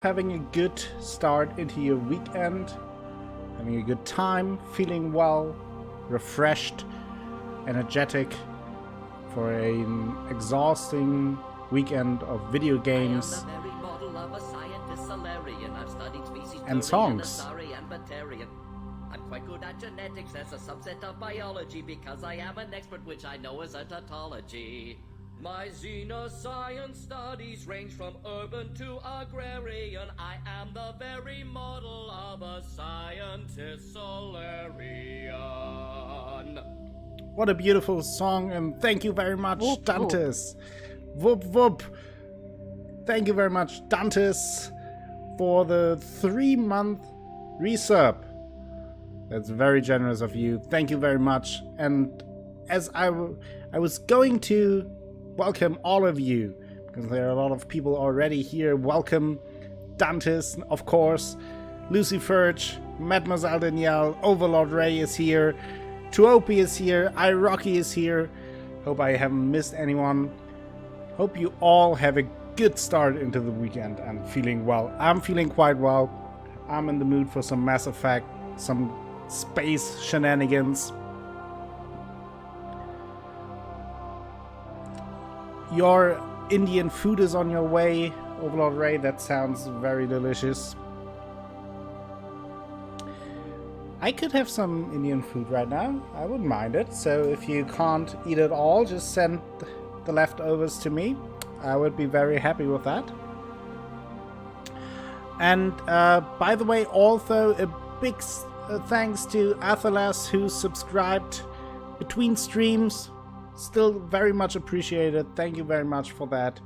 Having a good start into your weekend, having a good time, feeling well, refreshed, energetic for an exhausting weekend of video games and songs. I'm quite good at genetics as a subset of biology because I am an expert, which I know is a tautology. My xenoscience studies range from urban to agrarian. I am the very model of a scientist Solarian. What a beautiful song, and thank you very much, Whoop, Dantes. Whoop whoop. Thank you very much, Dantes, for the 3-month resub. That's very generous of you. Thank you very much. And as I was going to welcome all of you, because there are a lot of people already here. Welcome Dantes, of course, Lucy Furch, Mademoiselle Danielle, Overlord Ray is here, Tuopi is here, iRocky is here. Hope I haven't missed anyone. Hope you all have a good start into the weekend and feeling well. I'm feeling quite well. I'm in the mood for some Mass Effect, some space shenanigans. Your Indian food is on your way, Overlord Ray. That sounds very delicious. I could have some Indian food right now. I wouldn't mind it. So if you can't eat it all, just send the leftovers to me. I would be very happy with that. And by the way, also a big thanks to Athalas, who subscribed between streams. Still very much appreciated. Thank you very much for that.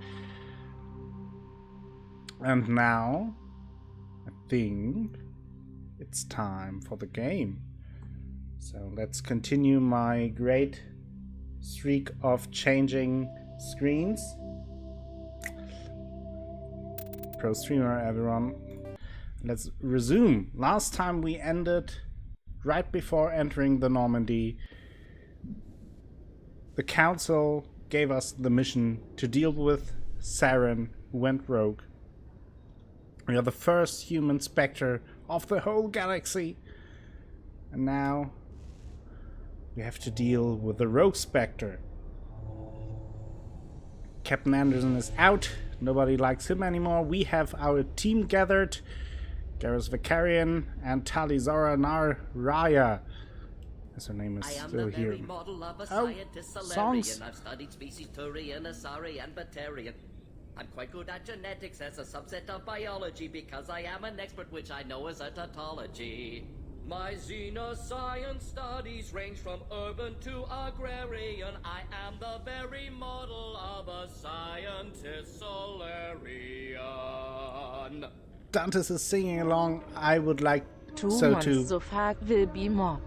And now, I think it's time for the game. So let's continue my great streak of changing screens. Pro streamer, everyone. Let's resume. Last time we ended right before entering the Normandy. The council gave us the mission to deal with Saren, who went rogue. We are the first human Spectre of the whole galaxy. And now we have to deal with the rogue Spectre. Captain Anderson is out. Nobody likes him anymore. We have our team gathered. Garrus Vicarian and Talizara Raya. As her name is still here. Songs. I've studied species Turian, Asari, and Batarian. I'm quite good at genetics as a subset of biology because I am an expert, which I know is a tautology. My xenoscience studies range from urban to agrarian. I am the very model of a scientist Solarian. Dantes is singing along. I would like 2 so months too. so far will be more.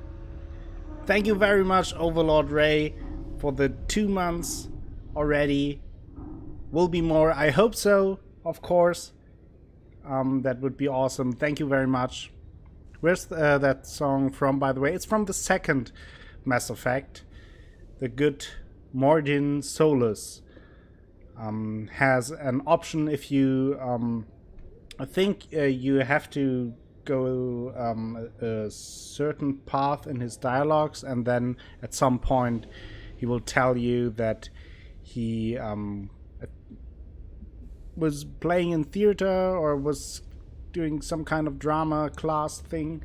Thank you very much, Overlord Ray, for the 2 months already. Will be more. I hope so, of course. That would be awesome. Thank you very much. Where's that song from, by the way? It's from the second Mass Effect. The good Mordin Solus has an option if you... I think you have to go a certain path in his dialogues, and then at some point he will tell you that he was playing in theater or was doing some kind of drama class thing,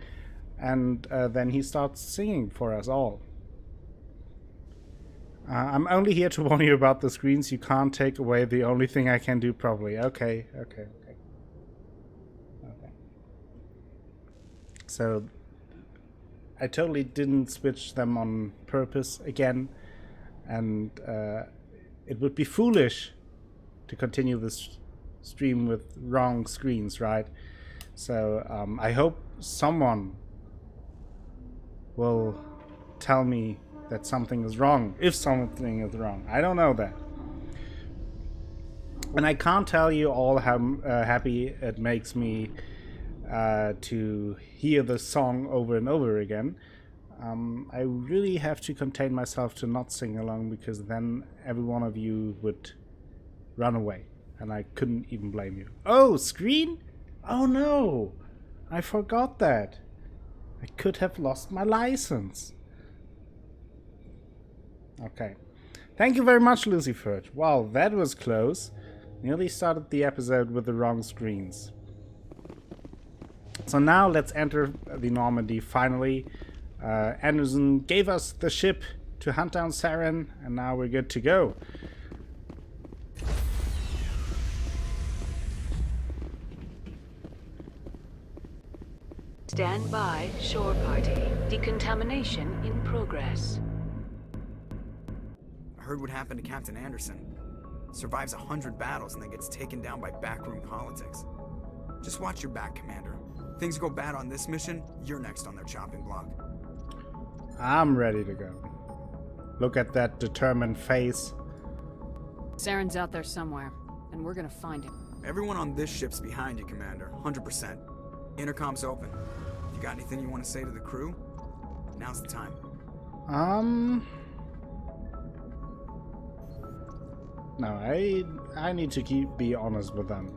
and then he starts singing for us all. I'm only here to warn you about the screens. You can't take away the only thing I can do properly. Okay. So I totally didn't switch them on purpose again, and it would be foolish to continue this stream with wrong screens, right? So I hope someone will tell me that something is wrong, if something is wrong. I don't know that. And I can't tell you all how happy it makes me to hear the song over and over again. I really have to contain myself to not sing along, because then every one of you would run away, and I couldn't even blame you. Oh, screen? Oh no! I forgot that. I could have lost my license. Okay. Thank you very much, Lucifer. Wow, that was close. Nearly started the episode with the wrong screens. So now let's enter the Normandy finally. Anderson gave us the ship to hunt down Saren, and now we're good to go. Stand by, shore party. Decontamination in progress. I heard what happened to Captain Anderson. Survives 100 battles and then gets taken down by backroom politics. Just watch your back, Commander. Things go bad on this mission, you're next on their chopping block. I'm ready to go. Look at that determined face. Saren's out there somewhere, and we're gonna find him. Everyone on this ship's behind you, Commander. 100%. Intercom's open. If you got anything you want to say to the crew, now's the time. No, I need to be honest with them.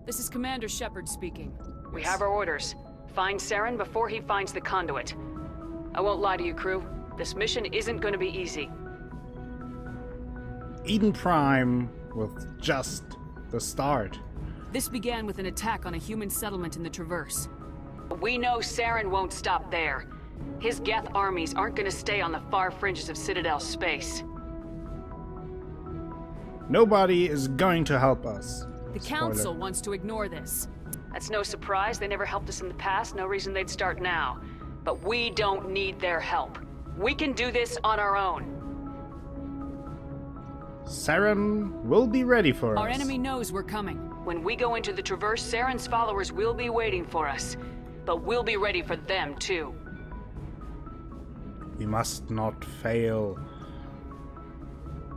This is Commander Shepard speaking. We have our orders. Find Saren before he finds the conduit. I won't lie to you, crew. This mission isn't going to be easy. Eden Prime was just the start. This began with an attack on a human settlement in the Traverse. We know Saren won't stop there. His Geth armies aren't going to stay on the far fringes of Citadel space. Nobody is going to help us. The Spoiler. Council wants to ignore this. That's no surprise. They never helped us in the past. No reason they'd start now. But we don't need their help. We can do this on our own. Saren will be ready for us. Our enemy knows we're coming. When we go into the Traverse, Saren's followers will be waiting for us. But we'll be ready for them, too. We must not fail.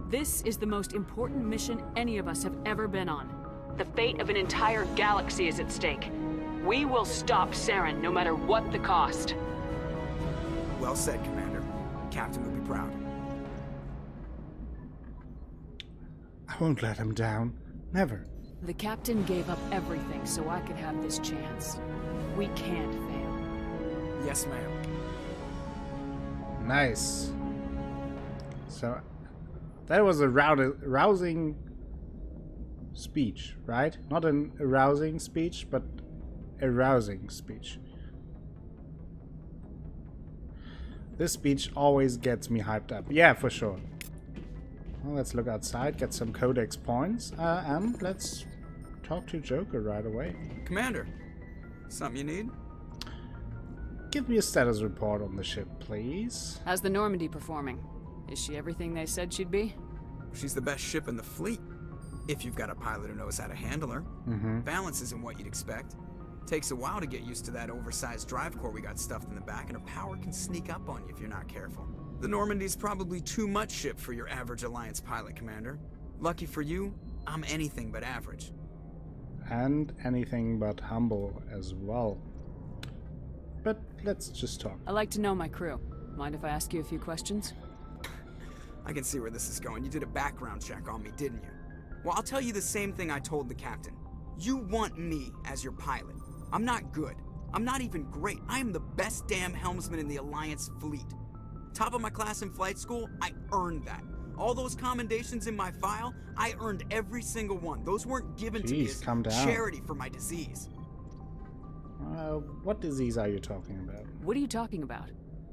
This is the most important mission any of us have ever been on. The fate of an entire galaxy is at stake. We will stop Saren no matter what the cost. Well said, Commander. Captain will be proud. I won't let him down. Never. The captain gave up everything so I could have this chance. We can't fail. Yes, ma'am. Nice. So, that was a rousing speech, right? Not an arousing speech, but a rousing speech. This speech always gets me hyped up. Yeah, for sure. Well, let's look outside, get some codex points, and let's talk to Joker right away. Commander, something you need? Give me a status report on the ship, please. How's the Normandy performing? Is she everything they said she'd be? She's the best ship in the fleet. If you've got a pilot who knows how to handle her. Balance isn't what you'd expect. Takes a while to get used to that oversized drive core we got stuffed in the back, and her power can sneak up on you if you're not careful. The Normandy's probably too much ship for your average Alliance pilot, Commander. Lucky for you, I'm anything but average. And anything but humble as well. But let's just talk. I like to know my crew. Mind if I ask you a few questions? I can see where this is going. You did a background check on me, didn't you? Well, I'll tell you the same thing I told the captain. You want me as your pilot. I'm not good. I'm not even great. I am the best damn helmsman in the Alliance fleet. Top of my class in flight school, I earned that. All those commendations in my file, I earned every single one. Those weren't given to me as calm down. charity for my disease. What disease are you talking about? What are you talking about?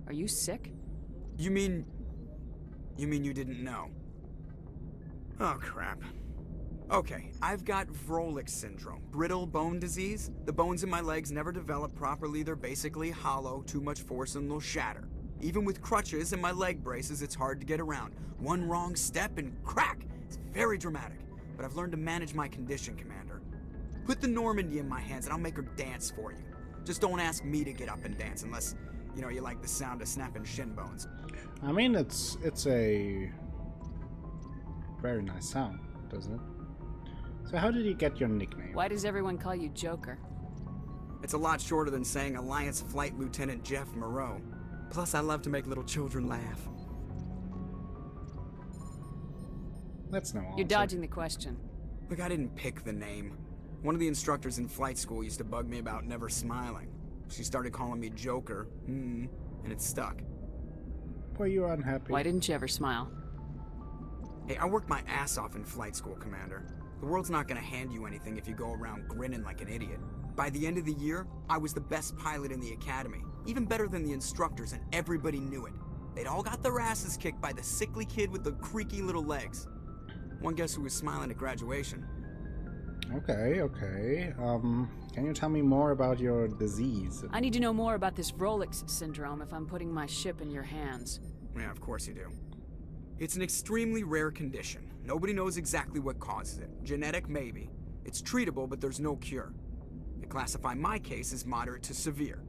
Are you sick? You mean you didn't know? Oh, crap. Okay, I've got Vrolik syndrome, brittle bone disease. The bones in my legs never develop properly. They're basically hollow, too much force and they'll shatter. Even with crutches and my leg braces, it's hard to get around. One wrong step and crack! It's very dramatic. But I've learned to manage my condition, Commander. Put the Normandy in my hands and I'll make her dance for you. Just don't ask me to get up and dance unless, you know, you like the sound of snapping shin bones. I mean, it's a very nice sound, doesn't it? So how did you get your nickname? Why does everyone call you Joker? It's a lot shorter than saying Alliance Flight Lieutenant Jeff Moreau. Plus, I love to make little children laugh. That's no answer. You're dodging the question. Look, I didn't pick the name. One of the instructors in flight school used to bug me about never smiling. She started calling me Joker, and it stuck. Were you unhappy? Why didn't you ever smile? Hey, I worked my ass off in flight school, Commander. The world's not gonna hand you anything if you go around grinning like an idiot. By the end of the year, I was the best pilot in the academy. Even better than the instructors, and everybody knew it. They'd all got their asses kicked by the sickly kid with the creaky little legs. One guess who was smiling at graduation? Okay. Can you tell me more about your disease? I need to know more about this Rolex syndrome if I'm putting my ship in your hands. Yeah, of course you do. It's an extremely rare condition. Nobody knows exactly what causes it. Genetic, maybe. It's treatable, but there's no cure. They classify my case as moderate to severe.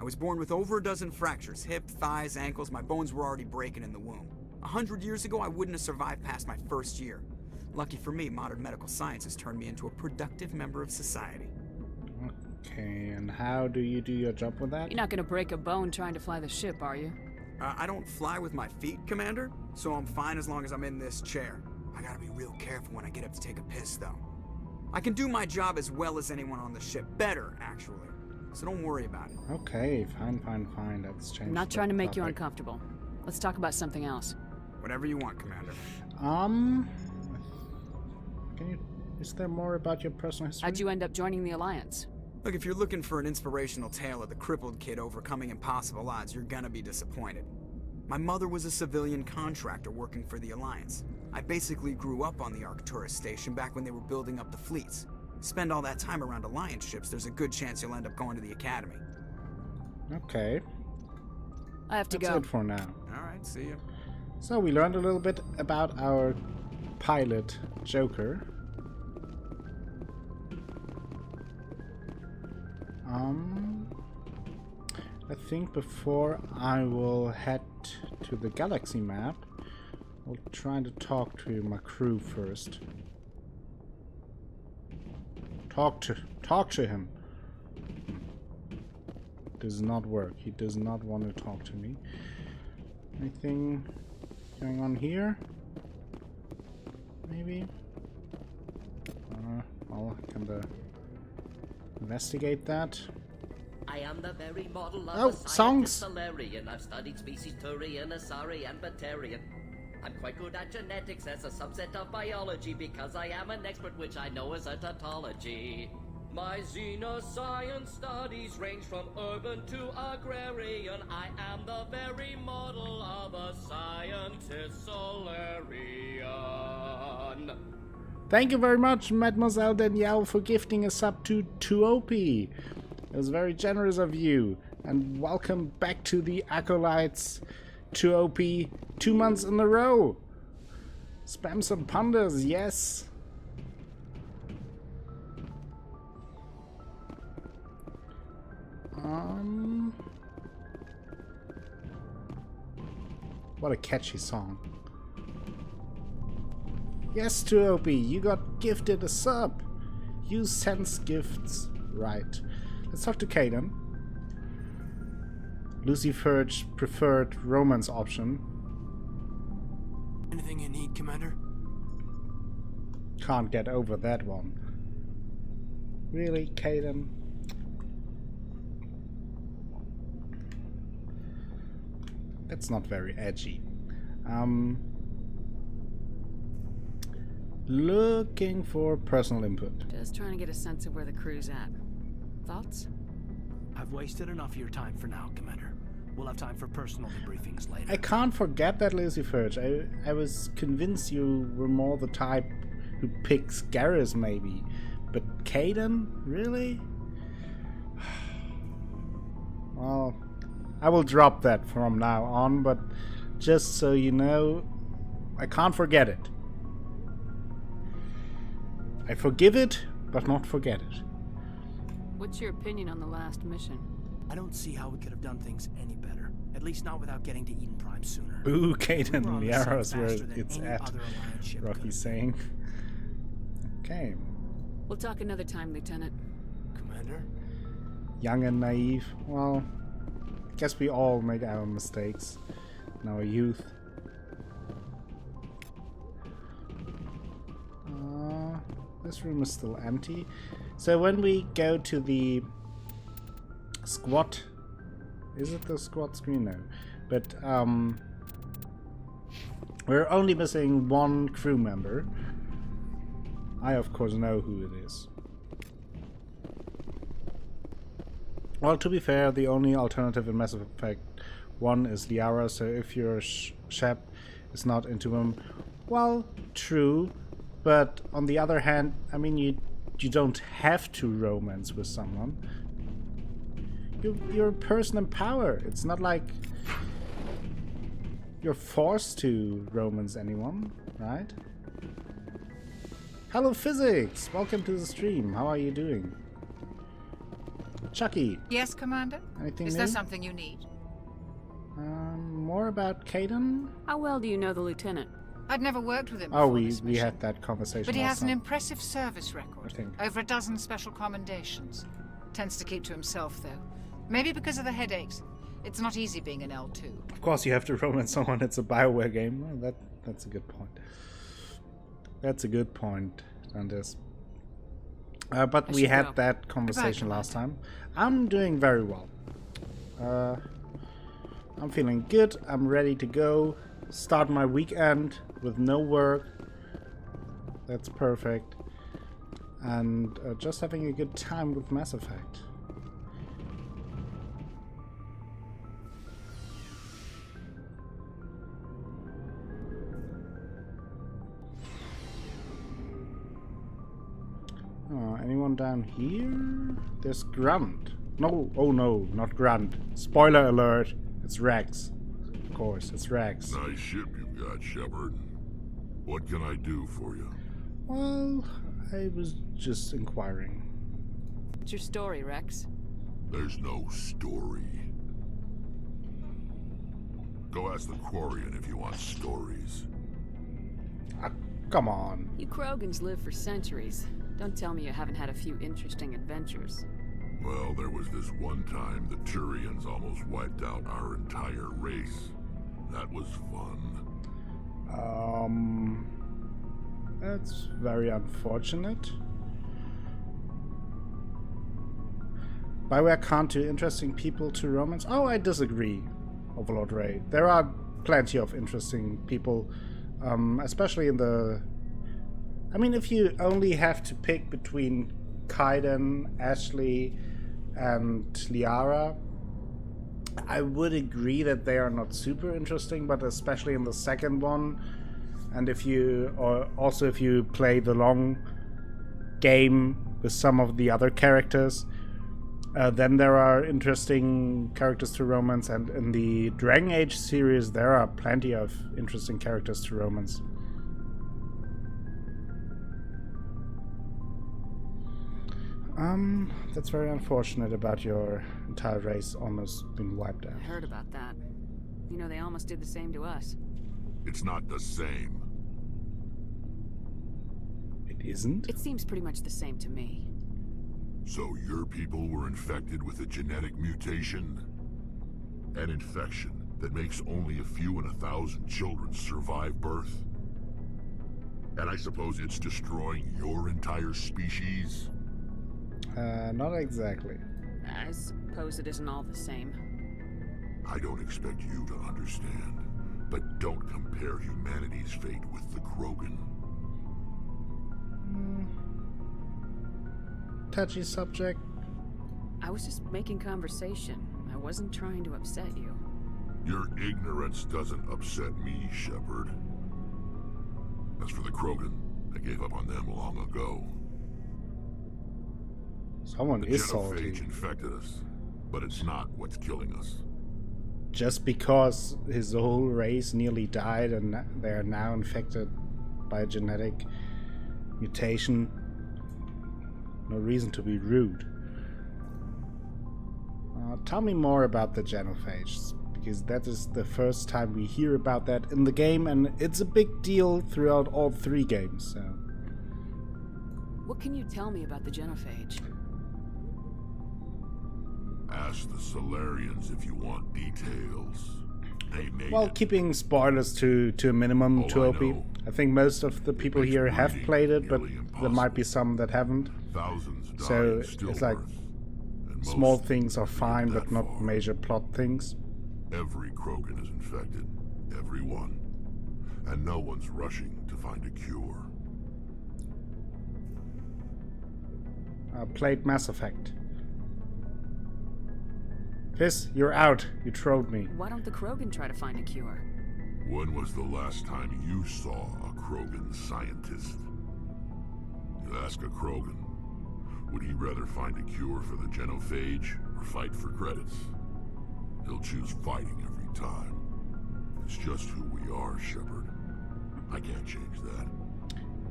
I was born with over a dozen fractures, hip, thighs, ankles. My bones were already breaking in the womb. 100 years ago, I wouldn't have survived past my first year. Lucky for me, modern medical science has turned me into a productive member of society. Okay, and how do you do your job with that? You're not gonna break a bone trying to fly the ship, are you? I don't fly with my feet, Commander, so I'm fine as long as I'm in this chair. I gotta be real careful when I get up to take a piss, though. I can do my job as well as anyone on the ship. Better, actually. So don't worry about it. Okay, fine. Let's change. I'm not the trying to make you topic. uncomfortable. Let's talk about something else. Whatever you want, Commander. Is there more about your personal history? How'd you end up joining the Alliance? Look, if you're looking for an inspirational tale of the crippled kid overcoming impossible odds, you're gonna be disappointed. My mother was a civilian contractor working for the Alliance. I basically grew up on the Arcturus station back when they were building up the fleets. Spend all that time around Alliance ships, there's a good chance you'll end up going to the Academy. Okay, I have to that's go. it for now. Alright, see ya. So we learned a little bit about our pilot, Joker. I think before I will head to the galaxy map, I'll try to talk to my crew first. Talk to him. Does not work. He does not want to talk to me. Anything going on here? Maybe? Well, I can investigate that. I am the very model of Oh, a scientist songs. Solarian. I've studied species Turian, Asari, and Batarian. I'm quite good at genetics as a subset of biology because I am an expert which I know as a tautology. My xenoscience studies range from urban to agrarian. I am the very model of a scientist Solarian. Thank you very much, Mademoiselle Danielle, for gifting a sub to 2OP. It was very generous of you. And welcome back to the Acolytes 2OP 2 months in a row. Spam some punders, yes. What a catchy song. Yes, 2OP, you got gifted a sub. You sense gifts right. Let's talk to Caden. Lucy Furge preferred romance option. Anything you need, Commander? Can't get over that one. Really, Caden? That's not very edgy. Looking for personal input. Just trying to get a sense of where the crew's at. Thoughts? I've wasted enough of your time for now, Commander. We'll have time for personal debriefings later. I can't forget that, Lucy Furge. I was convinced you were more the type who picks Garrus, maybe. But Caden? Really? Well, I will drop that from now on, but just so you know, I can't forget it. I forgive it, but not forget it. What's your opinion on the last mission? I don't see how we could have done things any better. At least not without getting to Eden Prime sooner. Boo, We were Caden, on the the sun arrows where faster than it's any at. other Alliance ship could Rocky's have. saying. Okay. We'll talk another time, Lieutenant. Commander? Young and naive. Well, guess we all make our mistakes in our youth. This room is still empty. So when we go to the squad, is it the squad screen? No, but we're only missing one crew member. I of course know who it is. Well, to be fair, the only alternative in Mass Effect 1 is Liara, so if your Shep is not into him, well, true, but on the other hand, I mean, you don't have to romance with someone. You're a person in power. It's not like you're forced to romance anyone, right? Hello, Physics! Welcome to the stream. How are you doing? Chucky. Yes, Commander? Anything Is new? there something you need? More about Caden? How well do you know the lieutenant? I'd never worked with him Oh, before this we mission, had that conversation but he last has an time. impressive service record. I think. Over a dozen special commendations. Tends to keep to himself, though. Maybe because of the headaches. It's not easy being an L2. Of course you have to romance someone. It's a BioWare game. Well, that's a good point. That's a good point, Anders. But we should had go. that conversation Goodbye, last time. I'm doing very well. I'm feeling good. I'm ready to go. Start my weekend with no work. That's perfect. And just having a good time with Mass Effect. Anyone down here? There's Grunt. No, oh no, not Grunt. Spoiler alert. It's Rex. Of course, it's Rex. Nice ship you've got, Shepard. What can I do for you? Well, I was just inquiring. What's your story, Rex? There's no story. Go ask the Quarian if you want stories. Ah, come on. You Krogans live for centuries. Don't tell me you haven't had a few interesting adventures. Well, there was this one time the Turians almost wiped out our entire race. That was fun. That's very unfortunate. BioWare can't do interesting people to romance. Oh, I disagree, Overlord Ray. There are plenty of interesting people, especially in the... I mean, if you only have to pick between Kaiden, Ashley, and Liara, I would agree that they are not super interesting, but especially in the second one, and if you play the long game with some of the other characters, then there are interesting characters to romance, and in the Dragon Age series there are plenty of interesting characters to romance. That's very unfortunate about your entire race almost being wiped out. I heard about that. You know, they almost did the same to us. It's not the same. It isn't? It seems pretty much the same to me. So your people were infected with a genetic mutation? An infection that makes only a few in 1,000 children survive birth? And I suppose it's destroying your entire species? Not exactly. I suppose it isn't all the same. I don't expect you to understand, but don't compare humanity's fate with the Krogan. Touchy subject. I was just making conversation. I wasn't trying to upset you. Your ignorance doesn't upset me, Shepard. As for the Krogan, I gave up on them long ago. Someone The is salty. genophage infected us, but it's not what's killing us. Just because his whole race nearly died and they are now infected by a genetic mutation, no reason to be rude. Tell me more about the genophages, because that is the first time we hear about that in the game, and it's a big deal throughout all 3 games. So. What can you tell me about the genophage? Ask the Solarians if you want details. They made Well, it. keeping spoilers to a minimum, Oh, to I OP. know. I think most of the people Makes here have breeding played it, but nearly there might be some that haven't. Thousands die So in it's stillbirth, like and small most things are never get fine, that but not far. major plot things. Every Krogan is infected. Every one. And no one's rushing to find a cure. Played Mass Effect. Fizz, you're out. You trolled me. Why don't the Krogan try to find a cure? When was the last time you saw a Krogan scientist? You ask a Krogan, would he rather find a cure for the genophage or fight for credits? He'll choose fighting every time. It's just who we are, Shepard. I can't change that.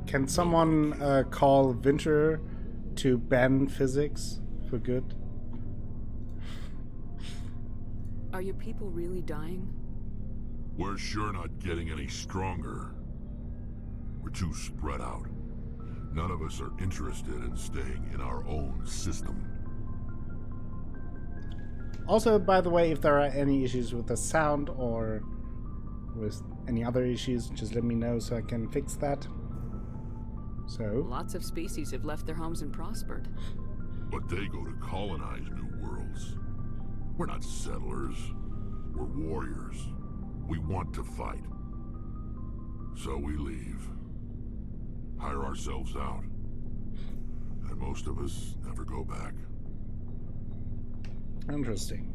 Can someone call Winter to ban physics for good? Are your people really dying? We're sure not getting any stronger. We're too spread out. None of us are interested in staying in our own system. Also, by the way, if there are any issues with the sound or with any other issues, just let me know so I can fix that. So, Lots of species have left their homes and prospered. But they go to colonize new worlds. We're not settlers. We're warriors. We want to fight. So we leave. Hire ourselves out. And most of us never go back. interesting.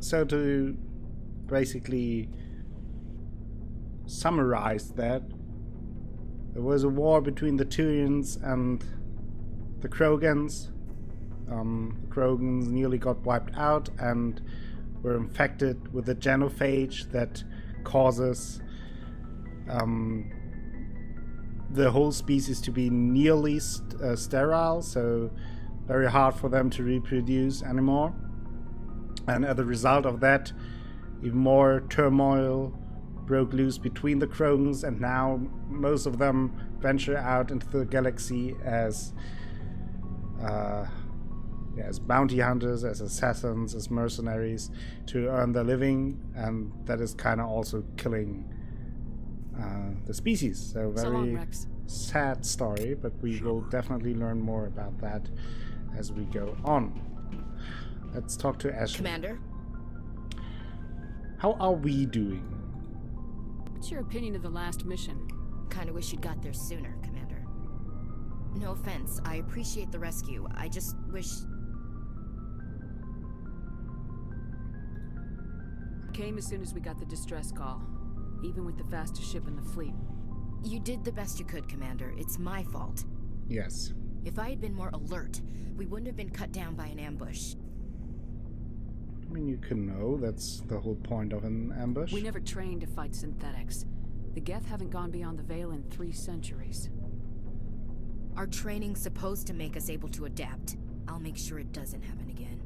So to basically summarize that, there was a war between the Turians and the Krogans. The Krogans nearly got wiped out and were infected with a genophage that causes the whole species to be nearly sterile, so very hard for them to reproduce anymore. And as a result of that, even more turmoil broke loose between the Krogans, and now most of them venture out into the galaxy as bounty hunters, as assassins, as mercenaries to earn their living, and that is kind of also killing the species. So So long, very Rex. sad story, but we will definitely learn more about that as we go on. Let's talk to Ashley. Commander? How are we doing? What's your opinion of the last mission? Kinda wish you'd got there sooner, Commander. No offense, I appreciate the rescue. I just wish... Came as soon as we got the distress call, even with the fastest ship in the fleet. You did the best you could, Commander. It's my fault. Yes. If I had been more alert, we wouldn't have been cut down by an ambush. I mean, you can know that's the whole point of an ambush. We never trained to fight synthetics. The Geth haven't gone beyond the Veil in 3 centuries. Our training's supposed to make us able to adapt. I'll make sure it doesn't happen again.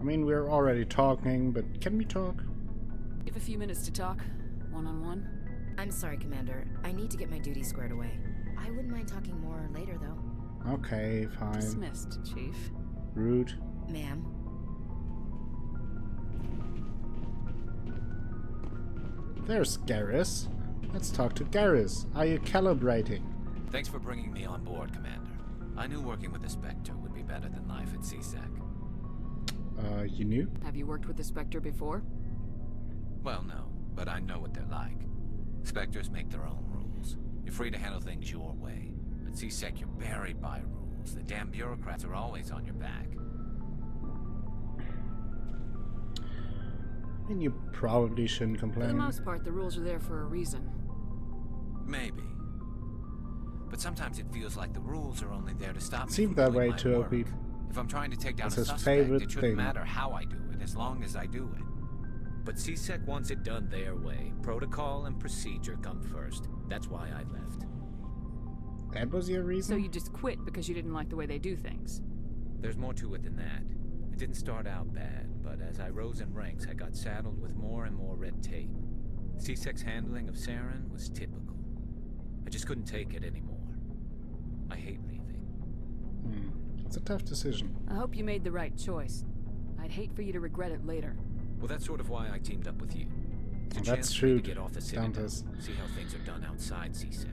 I mean, we're already talking, but can we talk? You have a few minutes to talk, one-on-one. I'm sorry, Commander. I need to get my duties squared away. I wouldn't mind talking more later, though. Okay, fine. Dismissed, Chief. Rude. Ma'am. There's Garrus. Let's talk to Garrus. Are you calibrating? Thanks for bringing me on board, Commander. I knew working with the Spectre would be better than life at CSEC. You knew? Have you worked with the Spectre before? Well, no, but I know what they're like. Spectres make their own rules. You're free to handle things your way. At CSEC, you're buried by rules. The damn bureaucrats are always on your back. And you probably shouldn't For complain. the most part, the rules are there for a reason. Maybe. But sometimes it feels like the rules are only there to stop me Seemed from that doing way my to work. OP. If I'm trying to take down It's a his suspect, favorite it shouldn't thing. matter how I do it, as long as I do it. But CSEC wants it done their way. Protocol and procedure come first. That's why I left. That was your reason? So you just quit because you didn't like the way they do things? There's more to it than that. It didn't start out bad, but as I rose in ranks, I got saddled with more and more red tape. CSEC's handling of Saren was typical. I just couldn't take it anymore. I hate leaving. It's a tough decision. I hope you made the right choice. I'd hate for you to regret it later. Well, that's sort of why I teamed up with you. It's a Well, that's chance for me true, to get off the Citadel, Dantes. see how things are done outside CSEC.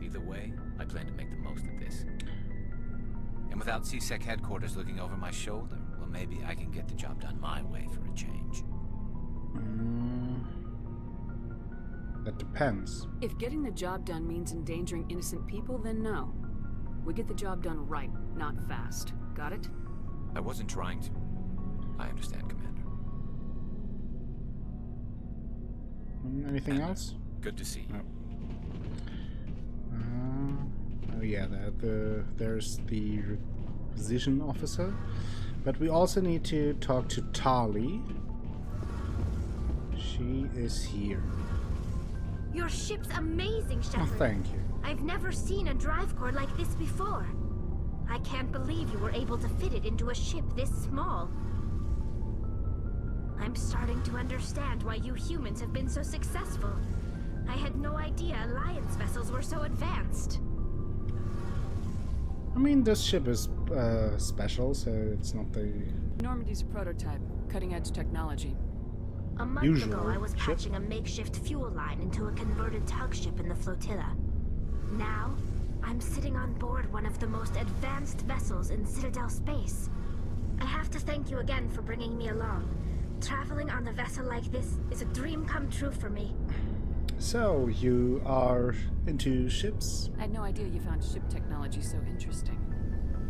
Either way, I plan to make the most of this. And without CSEC headquarters looking over my shoulder, well, maybe I can get the job done my way for a change. That depends. If getting the job done means endangering innocent people, then no. We get the job done right, not fast. Got it? I wasn't trying to. I understand, Commander. Anything else? Good to see you. No. Oh yeah, there's the requisition officer. But we also need to talk to Tali. She is here. Your ship's amazing, Shepard. Oh, thank you. I've never seen a drive core like this before. I can't believe you were able to fit it into a ship this small. I'm starting to understand why you humans have been so successful. I had no idea Alliance vessels were so advanced. I mean, this ship is special, so it's not the Normandy's a prototype, cutting-edge technology. A month usual ago, I was ship. patching a makeshift fuel line into a converted tug ship in the flotilla. Now, I'm sitting on board one of the most advanced vessels in Citadel space. I have to thank you again for bringing me along. Traveling on a vessel like this is a dream come true for me. So, you are into ships? I had no idea you found ship technology so interesting.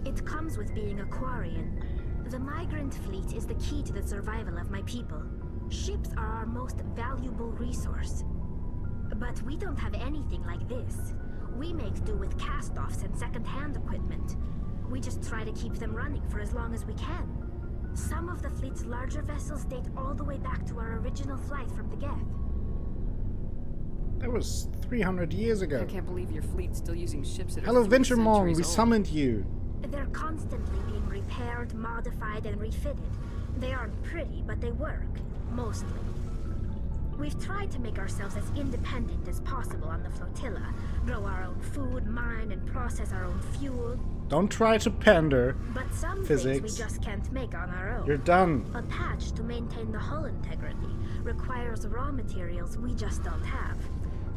It comes with being a Quarian. The migrant fleet is the key to the survival of my people. Ships are our most valuable resource. But we don't have anything like this. We make do with cast-offs and second-hand equipment. We just try to keep them running for as long as we can. Some of the fleet's larger vessels date all the way back to our original flight from the Geth. That was 300 years ago. I can't believe your fleet's still using ships that are Hello, 3 Venturemong, centuries we old. summoned you. They're constantly being repaired, modified, and refitted. They aren't pretty, but they work. Mostly. We've tried to make ourselves as independent as possible on the flotilla. Grow our own food, mine, and process our own fuel. Don't try to pander. But some Physics. things we just can't make on our own. You're done. A patch to maintain the hull integrity requires raw materials we just don't have.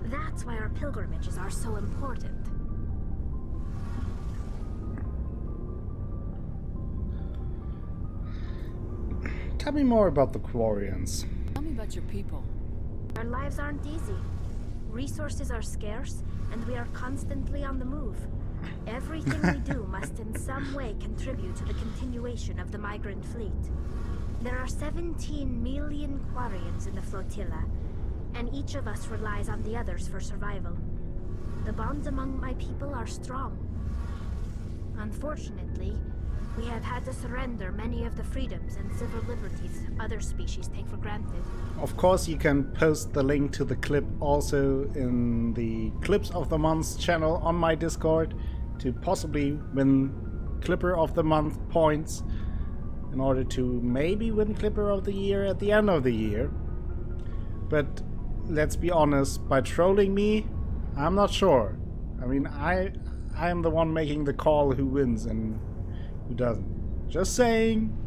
That's why our pilgrimages are so important. Tell me more about the Quarians. Tell me about your people. Our lives aren't easy. Resources are scarce, and we are constantly on the move. Everything we do must in some way contribute to the continuation of the migrant fleet. There are 17 million Quarians in the flotilla, and each of us relies on the others for survival. The bonds among my people are strong. Unfortunately, we have had to surrender many of the freedoms and civil liberties other species take for granted. Of course, you can post the link to the clip also in the Clips of the Month channel on my Discord to possibly win Clipper of the Month points in order to maybe win Clipper of the Year at the end of the year. But let's be honest, by trolling me, I'm not sure. I mean, I am the one making the call who wins and who doesn't. Just saying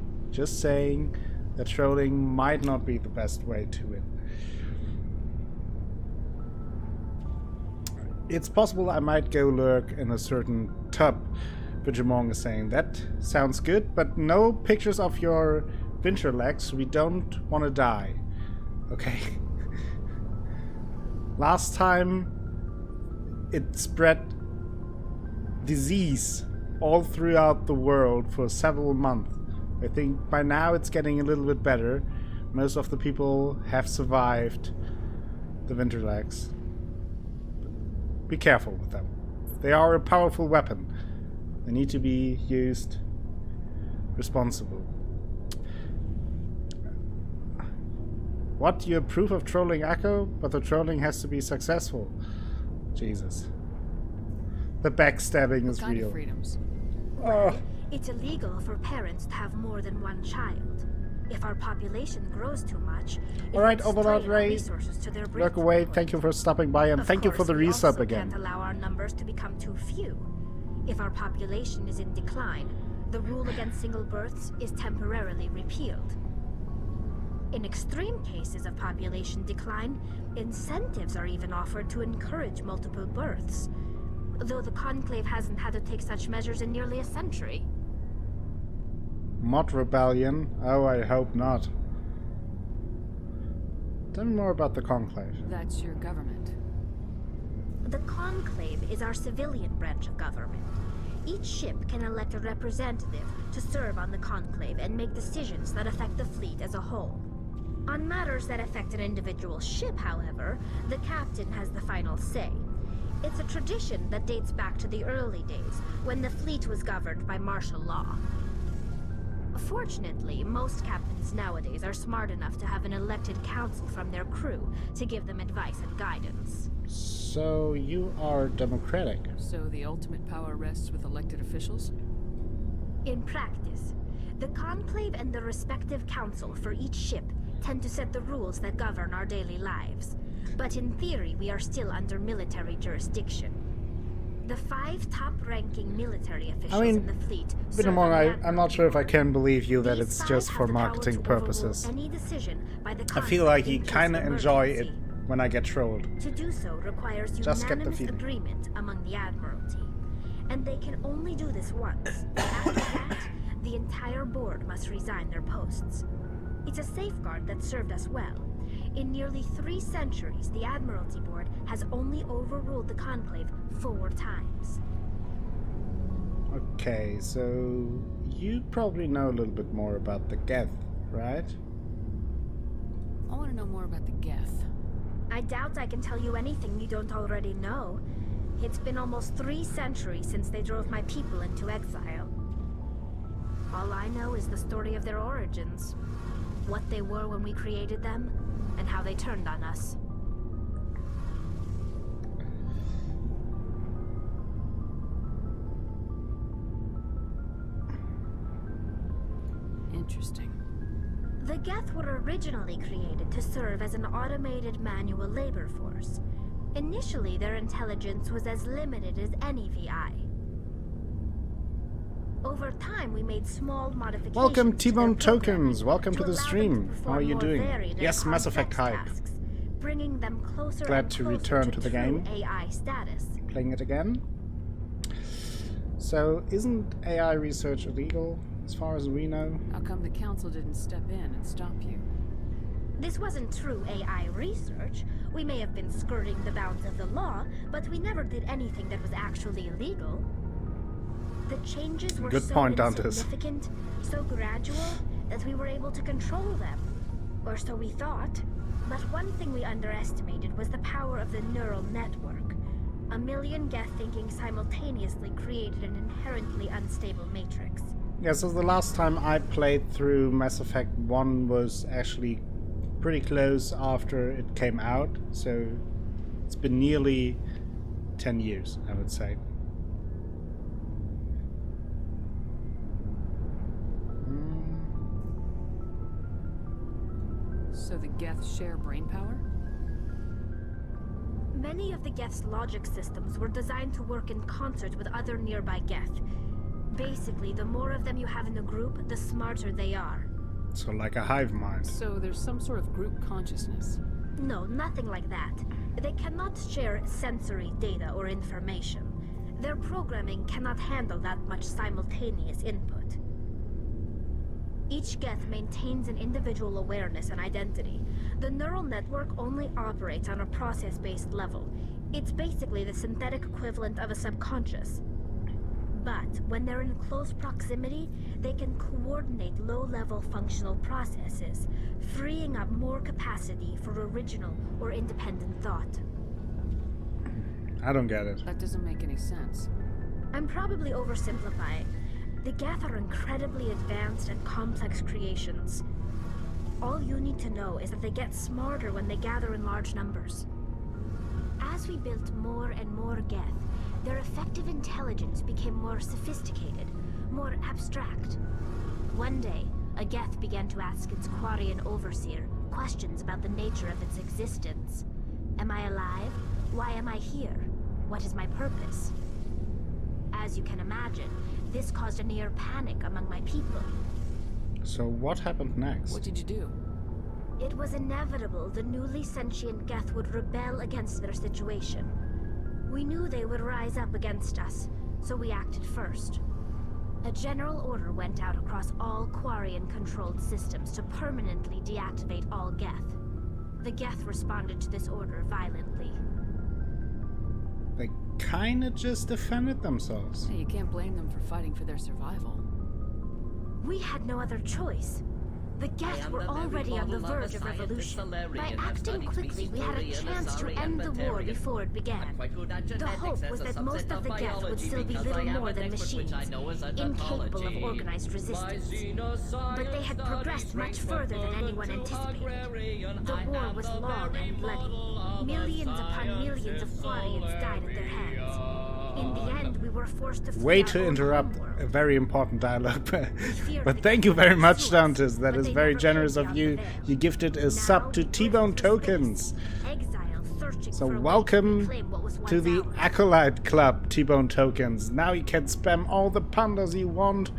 that trolling might not be the best way to win. It's possible I might go lurk in a certain tub. Vigimong is saying that sounds good, but no pictures of your winter legs. We don't want to die. Okay. Last time it spread disease all throughout the world for several months. I think by now it's getting a little bit better. Most of the people have survived the winter legs. Be careful with them. They are a powerful weapon. They need to be used responsibly. What? You approve of trolling Echo? But the trolling has to be successful. Jesus. The backstabbing is What kind real. of freedoms? Oh. It's illegal for parents to have more than one child. If our population grows too much, it Alright, would Overlord strain our Ray. resources to their Look breeding away. point. Thank you for stopping by, and Of thank you for course, the we resub also again. can't allow our numbers to become too few. If our population is in decline, the rule against single births is temporarily repealed. In extreme cases of population decline, incentives are even offered to encourage multiple births. though the Conclave hasn't had to take such measures in nearly a century. Mod rebellion? Oh, I hope not. Tell me more about the Conclave. That's your government. The Conclave is our civilian branch of government. Each ship can elect a representative to serve on the Conclave and make decisions that affect the fleet as a whole. On matters that affect an individual ship, however, the captain has the final say. It's a tradition that dates back to the early days, when the fleet was governed by martial law. Fortunately, most captains nowadays are smart enough to have an elected council from their crew to give them advice and guidance. So you are democratic. So the ultimate power rests with elected officials? In practice, the Conclave and the respective council for each ship tend to set the rules that govern our daily lives. But in theory, we are still under military jurisdiction. The 5 top-ranking military officials in the fleet serve on the I'm not sure if I can believe you that These it's 5 just have for the power marketing to overrule purposes. any decision by the I feel Conclave like you in case kinda of enjoy it emergency. when I get trolled. To do so requires Just get the unanimous feeling. agreement among the Admiralty. And they can only do this once. After that, the entire board must resign their posts. It's a safeguard that served us well. In nearly 3 centuries, the Admiralty Board has only overruled the Conclave 4 times. Okay, so you probably know a little bit more about the Geth, right? I want to know more about the Geth. I doubt I can tell you anything you don't already know. It's been almost 3 centuries since they drove my people into exile. All I know is the story of their origins. What they were when we created them, and how they turned on us. Interesting. The Geth were originally created to serve as an automated manual labor force. Initially, their intelligence was as limited as any VI. Over time, we made small modifications. Welcome, to T-Bone their programming Tokens. Welcome to the allow them stream. perform How are you more doing? varied and Yes, Mass Effect complex hype. tasks, bringing them closer Glad and to closer return to the true game. AI status. Playing it again. So, isn't AI research illegal, as far as we know? How come the council didn't step in and stop you? This wasn't true AI research. We may have been skirting the bounds of the law, but we never did anything that was actually illegal. The changes were Good so point, Dantes. insignificant, so gradual, that we were able to control them. Or so we thought. But one thing we underestimated was the power of the neural network. A million Geth thinking simultaneously created an inherently unstable matrix. Yeah, so the last time I played through Mass Effect 1 was actually pretty close after it came out, so it's been nearly 10 years, I would say. So the Geth share brain power? Many of the Geth's logic systems were designed to work in concert with other nearby Geth. Basically, the more of them you have in a group, the smarter they are. So like a hive mind. So there's some sort of group consciousness. No, nothing like that. They cannot share sensory data or information. Their programming cannot handle that much simultaneous input. Each Geth maintains an individual awareness and identity. The neural network only operates on a process-based level. It's basically the synthetic equivalent of a subconscious. But when they're in close proximity, they can coordinate low-level functional processes, freeing up more capacity for original or independent thought. I don't get it. That doesn't make any sense. I'm probably oversimplifying. The Geth are incredibly advanced and complex creations. All you need to know is that they get smarter when they gather in large numbers. As we built more and more Geth, their effective intelligence became more sophisticated, more abstract. One day, a Geth began to ask its Quarian overseer questions about the nature of its existence. Am I alive? Why am I here? What is my purpose? As you can imagine, this caused a near panic among my people. So what happened next? What did you do? It was inevitable the newly sentient Geth would rebel against their situation. We knew they would rise up against us, so we acted first. A general order went out across all Quarian-controlled systems to permanently deactivate all Geth. The Geth responded to this order violently. They kinda just defended themselves. Hey, you can't blame them for fighting for their survival. We had no other choice. The Geth were already on the verge of revolution. By acting quickly, we had a chance to end the war before it began. The hope was that most of the Geth would still be little more than machines, incapable of organized resistance. But they had progressed much further than anyone anticipated. The war was long and bloody. Millions upon millions of Quarians died at their hands. In the end, we were forced to flee Way our to own interrupt homeworld. a very important dialogue. But thank you very much, Dantes. That is very generous of you. You gifted a sub to T-Bone Tokens. So welcome to the Acolyte Club, T-Bone Tokens. Now you can spam all the pandas you want.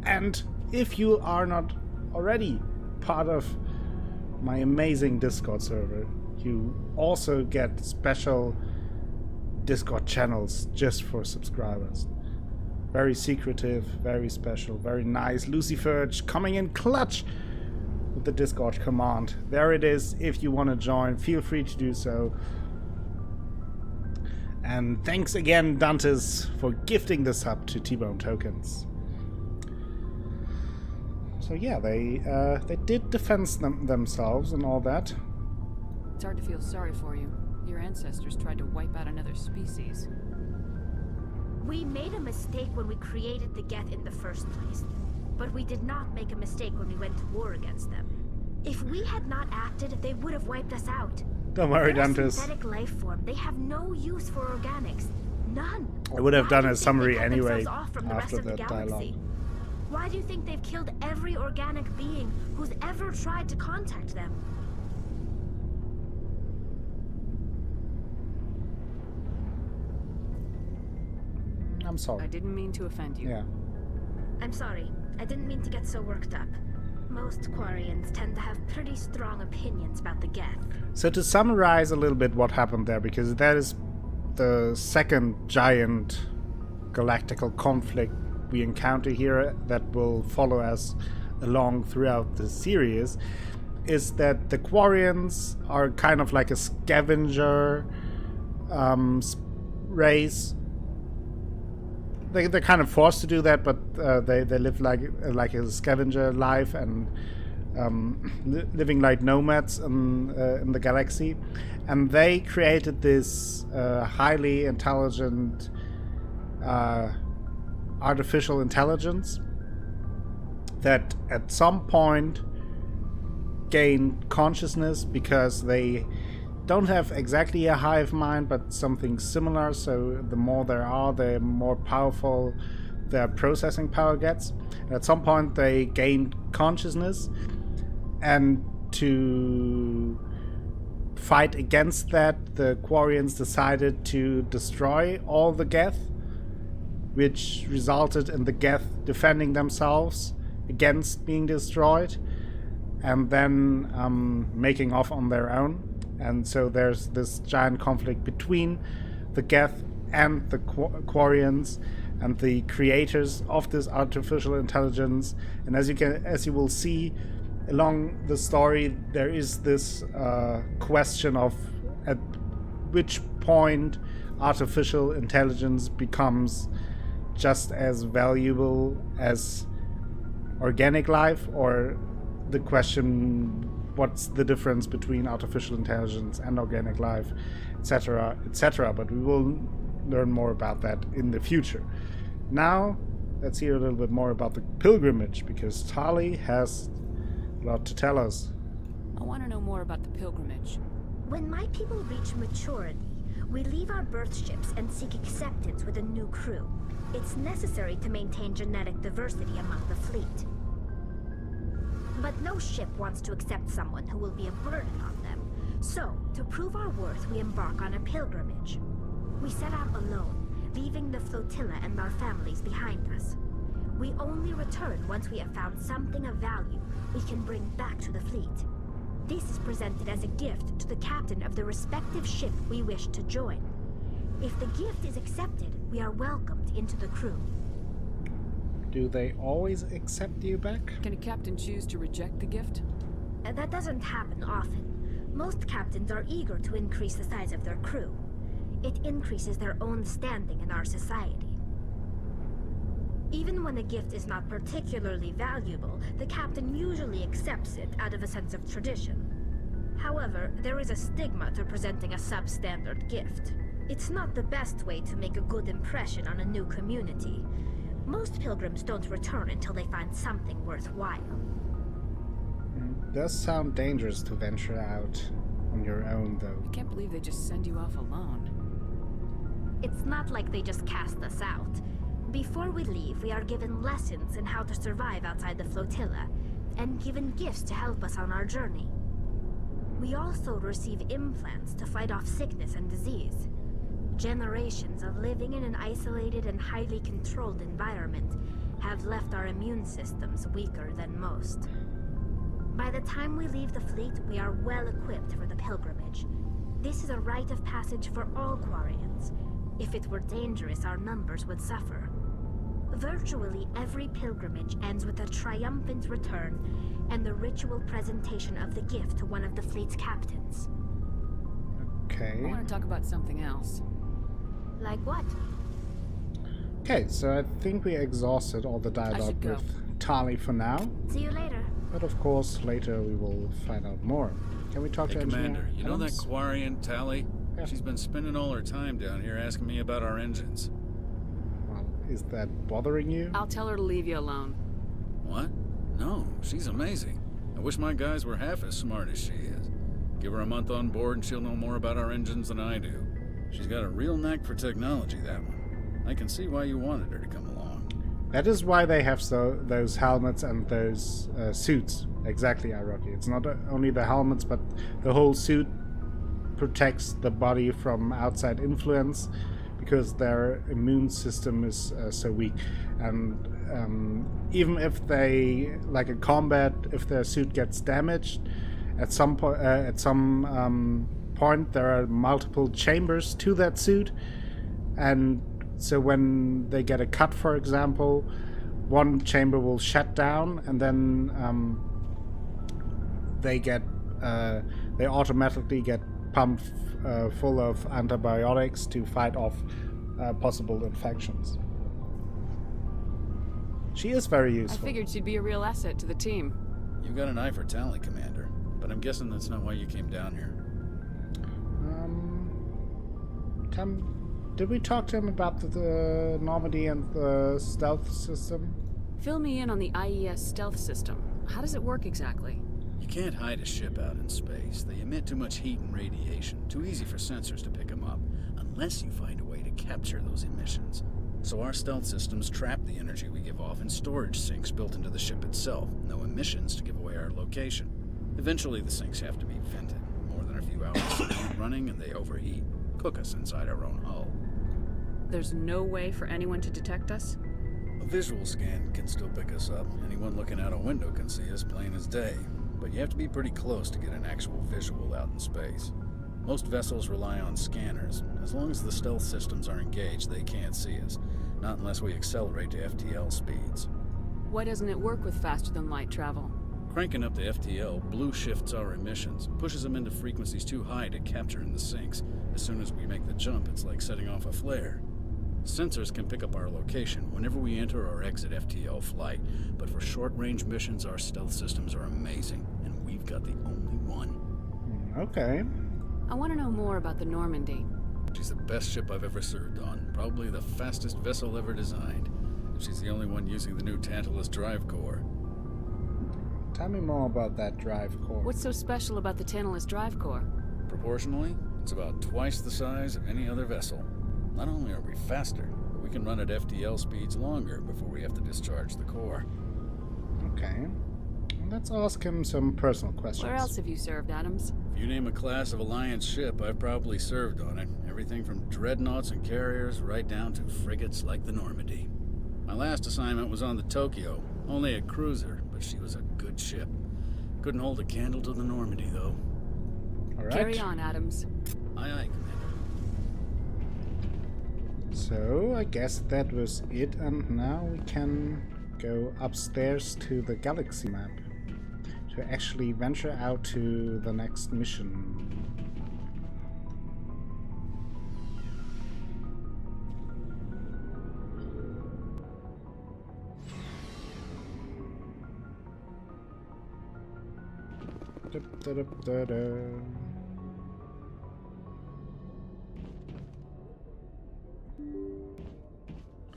And if you are not already part of my amazing Discord server, you also get special Discord channels just for subscribers. Very secretive, very special, very nice. Luciferge coming in clutch with the Discord command. There it is. If you want to join, feel free to do so. And thanks again, Dantes, for gifting the sub to T-Bone Tokens. So yeah, they did defend themselves and all that. It's hard to feel sorry for you. Your ancestors tried to wipe out another species. We made a mistake when we created the Geth in the first place. But we did not make a mistake when we went to war against them. If we had not acted, they would have wiped us out. Don't worry, They're a Dantes. synthetic life form. They have no use for organics. None. I would have Why done do a you think summary they cut anyway themselves off from the rest after of the that galaxy? dialogue. Why do you think they've killed every organic being who's ever tried to contact them? I'm sorry. I didn't mean to offend you. Yeah. I'm sorry. I didn't mean to get so worked up. Most Quarians tend to have pretty strong opinions about the Geth. So to summarize a little bit what happened there, because that is the second giant galactical conflict we encounter here that will follow us along throughout the series, is that the Quarians are kind of like a scavenger race. They're kind of forced to do that, but they live like a scavenger life and living like nomads in the galaxy. And they created this highly intelligent artificial intelligence that at some point gained consciousness because they don't have exactly a hive mind, but something similar. So the more there are, the more powerful their processing power gets. And at some point they gained consciousness, and to fight against that, the Quarians decided to destroy all the Geth, which resulted in the Geth defending themselves against being destroyed, and then making off on their own. And so there's this giant conflict between the Geth and the Quarians and the creators of this artificial intelligence. And as you will see along the story, there is this question of at which point artificial intelligence becomes just as valuable as organic life, or the question, what's the difference between artificial intelligence and organic life, etc., etc. But we will learn more about that in the future. Now, let's hear a little bit more about the pilgrimage, because Tali has a lot to tell us. I want to know more about the pilgrimage. When my people reach maturity, we leave our birth ships and seek acceptance with a new crew. It's necessary to maintain genetic diversity among the fleet. But no ship wants to accept someone who will be a burden on them. So, to prove our worth, we embark on a pilgrimage. We set out alone, leaving the flotilla and our families behind us. We only return once we have found something of value we can bring back to the fleet. This is presented as a gift to the captain of the respective ship we wish to join. If the gift is accepted, we are welcomed into the crew. Do they always accept you back? Can a captain choose to reject the gift? That doesn't happen often. Most captains are eager to increase the size of their crew. It increases their own standing in our society. Even when a gift is not particularly valuable, the captain usually accepts it out of a sense of tradition. However, there is a stigma to presenting a substandard gift. It's not the best way to make a good impression on a new community. Most pilgrims don't return until they find something worthwhile. It does sound dangerous to venture out on your own, though. I can't believe they just send you off alone. It's not like they just cast us out. Before we leave, we are given lessons in how to survive outside the flotilla, and given gifts to help us on our journey. We also receive implants to fight off sickness and disease. Generations of living in an isolated and highly controlled environment have left our immune systems weaker than most. By the time we leave the fleet, we are well equipped for the pilgrimage. This is a rite of passage for all Quarians. If it were dangerous, our numbers would suffer. Virtually every pilgrimage ends with a triumphant return and the ritual presentation of the gift to one of the fleet's captains. Okay. I want to talk about something else. Like what? Okay, so I think we exhausted all the dialogue go. with Tali for now. See you later. But of course, later we will find out more. Can we talk Hey, to Engineer Commander, you know that Adams? Quarian, Tali? Yeah. She's been spending all her time down here asking me about our engines. Well, is that bothering you? I'll tell her to leave you alone. What? No, she's amazing. I wish my guys were half as smart as she is. Give her a month on board and she'll know more about our engines than I do. She's got a real knack for technology, that one. I can see why you wanted her to come along. That is why they have those helmets and those suits. Exactly, Iroki. It's not only the helmets, but the whole suit protects the body from outside influence because their immune system is so weak. And even if they, like in combat, if their suit gets damaged, at some point there are multiple chambers to that suit, and so when they get a cut, for example, one chamber will shut down, and then they automatically get pumped full of antibiotics to fight off possible infections. She is very useful. I figured she'd be a real asset to the team. You got an eye for talent, Commander, but I'm guessing that's not why you came down here. Did we talk to him about the Normandy and the stealth system? Fill me in on the IES stealth system. How does it work exactly? You can't hide a ship out in space. They emit too much heat and radiation. Too easy for sensors to pick them up, unless you find a way to capture those emissions. So our stealth systems trap the energy we give off in storage sinks built into the ship itself. No emissions to give away our location. Eventually the sinks have to be vented. More than a few hours of heat running and they overheat. Cook us inside our own hull. There's no way for anyone to detect us? A visual scan can still pick us up. Anyone looking out a window can see us plain as day. But you have to be pretty close to get an actual visual out in space. Most vessels rely on scanners. As long as the stealth systems are engaged, they can't see us. Not unless we accelerate to FTL speeds. Why doesn't it work with faster-than-light travel? Cranking up the FTL blue shifts our emissions, pushes them into frequencies too high to capture in the sinks. As soon as we make the jump, it's like setting off a flare. Sensors can pick up our location whenever we enter or exit FTL flight, but for short-range missions, our stealth systems are amazing, and we've got the only one. Okay. I want to know more about the Normandy. She's the best ship I've ever served on, probably the fastest vessel ever designed. And she's the only one using the new Tantalus drive core. Tell me more about that drive core. What's so special about the Tantalus drive core? Proportionally, it's about twice the size of any other vessel. Not only are we faster, but we can run at FTL speeds longer before we have to discharge the core. Okay. Let's ask him some personal questions. Where else have you served, Adams? If you name a class of Alliance ship, I've probably served on it. Everything from dreadnoughts and carriers right down to frigates like the Normandy. My last assignment was on the Tokyo, only a cruiser, but she was a good ship. Couldn't hold a candle to the Normandy, though. All right. Carry on, Adams. Aye, aye, Commander. So I guess that was it, and now we can go upstairs to the galaxy map to actually venture out to the next mission.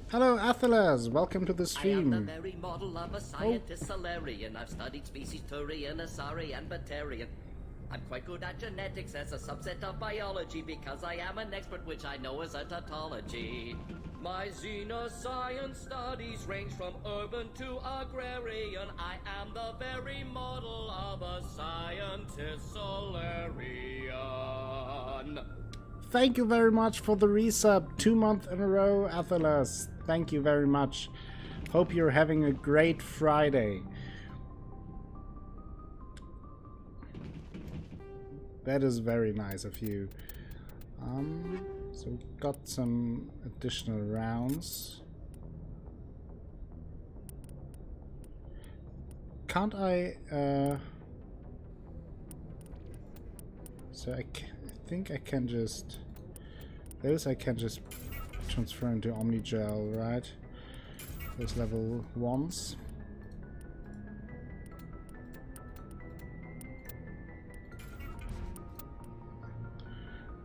Hello, Athelas! Welcome to the I stream. am the very model of a scientist Solarian. I've studied species Turian, Asari, and Batarian. I'm quite good at genetics as a subset of biology because I am an expert which I know as a tautology. My xenoscience studies range from urban to agrarian. I am the very model of a scientist Solarian. Thank you very much for the resub. 2 months in a row, Athelas. Thank you very much. Hope you're having a great Friday. That is very nice of you. So we've got some additional rounds. Can't I, so I think I can just, those I can just transfer into Omnigel, right? Those level 1s.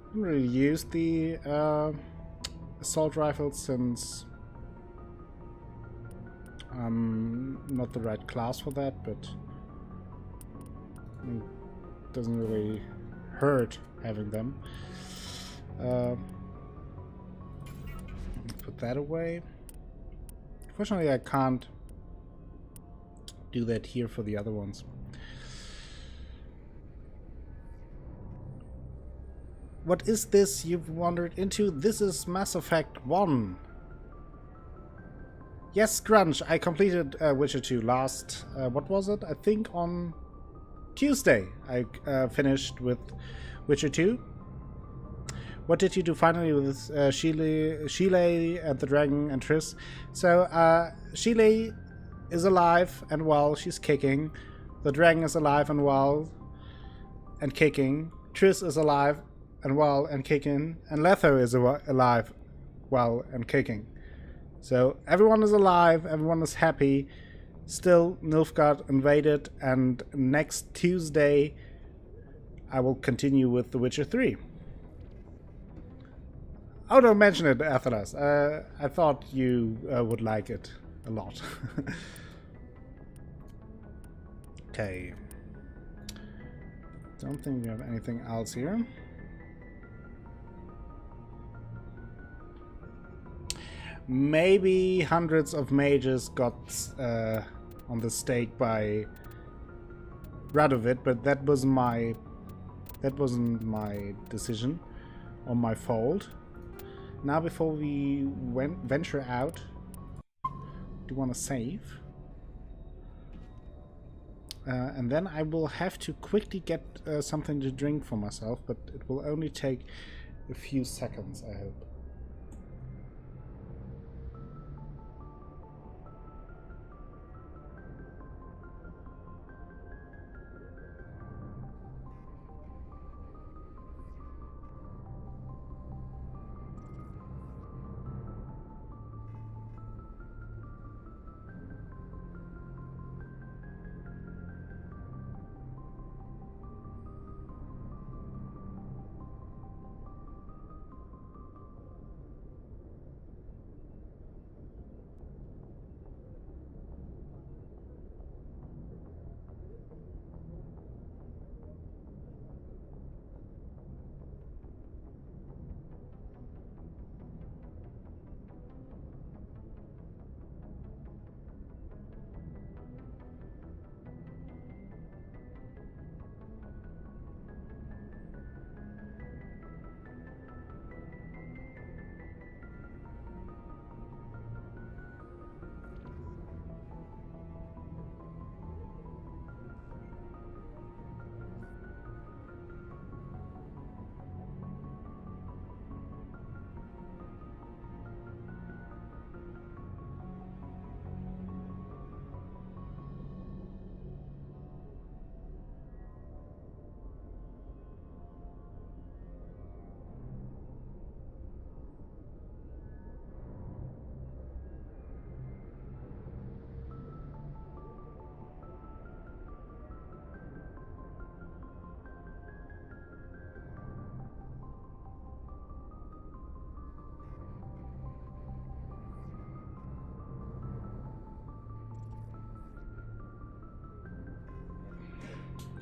I haven't really used the assault rifle since I'm not the right class for that, but it doesn't really hurt having them. Put that away. Fortunately, I can't do that here for the other ones. What is this you've wandered into? This is Mass Effect 1. Yes, Grunge, I completed Witcher 2 last, what was it? I think on Tuesday I finished with Witcher 2. What did you do finally with Sheila and the dragon and Triss? So, Sheila is alive and well, she's kicking. The dragon is alive and well and kicking. Triss is alive and well and kicking. And Letho is alive, well and kicking. So, everyone is alive, everyone is happy. Still, Nilfgaard invaded, and next Tuesday I will continue with The Witcher 3. Oh, don't mention it, Athelas. I thought you would like it a lot. Okay. Don't think we have anything else here. Maybe hundreds of mages got on the stake by Radovid, but that wasn't my decision or my fault. Now, before we venture out, do you want to save? And then I will have to quickly get something to drink for myself, but it will only take a few seconds, I hope.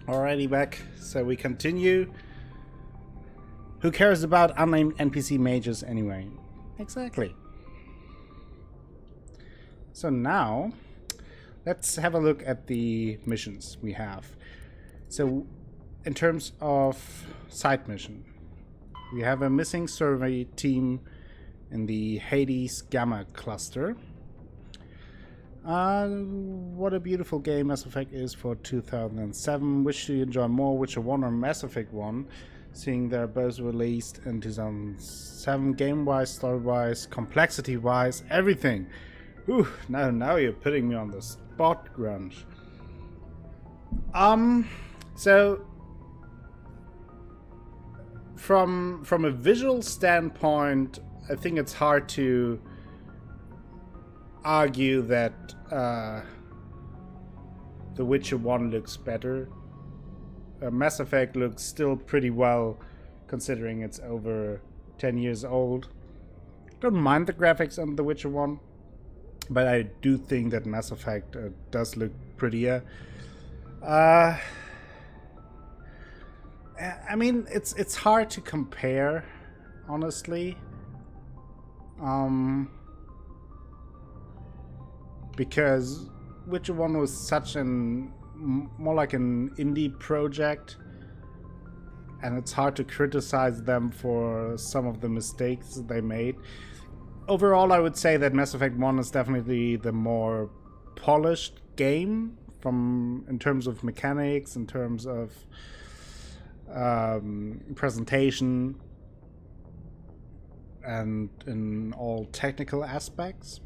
Alrighty, back. So we continue. Who cares about unnamed NPC mages anyway? Exactly. So now, let's have a look at the missions we have. So, in terms of side mission, we have a missing survey team in the Hades Gamma cluster. What a beautiful game Mass Effect is for 2007. Which do you enjoy more, Witcher 1 or Mass Effect 1? Seeing they're both released in 2007, game-wise, story-wise, complexity-wise, everything. Ooh, now you're putting me on the spot, Grunge. So from a visual standpoint, I think it's hard to argue that The Witcher 1 looks better. Mass Effect looks still pretty well, considering it's over 10 years old. Don't mind the graphics on The Witcher 1, but I do think that Mass Effect does look prettier. I mean, it's hard to compare, honestly. Because Witcher 1 was such more like an indie project, and it's hard to criticize them for some of the mistakes they made. Overall, I would say that Mass Effect 1 is definitely the more polished game in terms of mechanics, in terms of presentation, and in all technical aspects.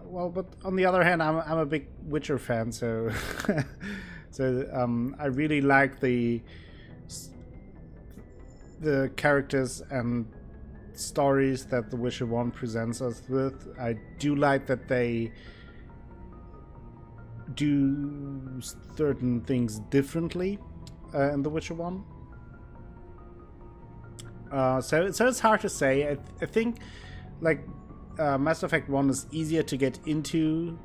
Well, but on the other hand, I'm a big Witcher fan, so I really like the characters and stories that The Witcher 1 presents us with. I do like that they do certain things differently in The Witcher 1. So it's hard to say. I think like Mass Effect 1 is easier to get into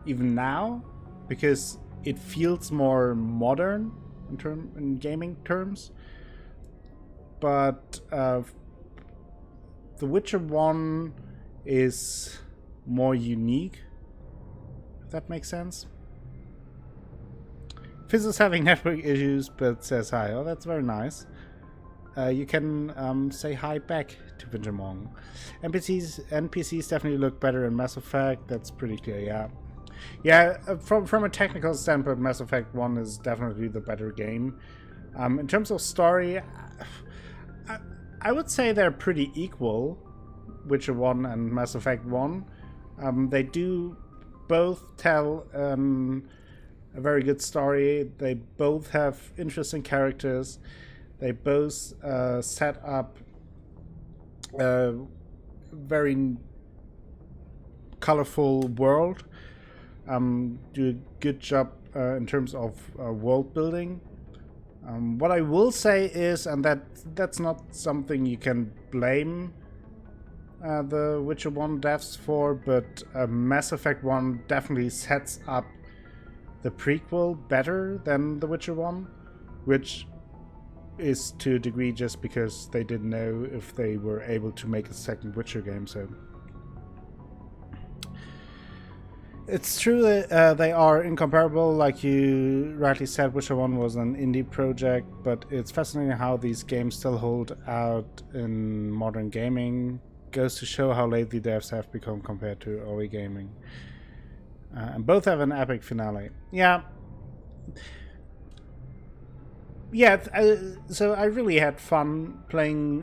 even now because it feels more modern in gaming terms. But The Witcher 1 is more unique, if that makes sense. Fizz is having network issues, but says hi. Oh, that's very nice. You can say hi back to Vinjamong. NPCs definitely look better in Mass Effect. That's pretty clear, yeah. Yeah, from a technical standpoint, Mass Effect 1 is definitely the better game. In terms of story, I would say they're pretty equal, Witcher 1 and Mass Effect 1. They do both tell a very good story. They both have interesting characters. They both set up a very colorful world. Do a good job in terms of world building. What I will say is, and that's not something you can blame the Witcher 1 devs for, but Mass Effect 1 definitely sets up the prequel better than The Witcher 1, which is to a degree just because they didn't know if they were able to make a second Witcher game. So it's true that they are incomparable. Like you rightly said, Witcher 1 was an indie project, but it's fascinating how these games still hold out in modern gaming. Goes to show how late the devs have become compared to early gaming. And both have an epic finale. Yeah. So I really had fun playing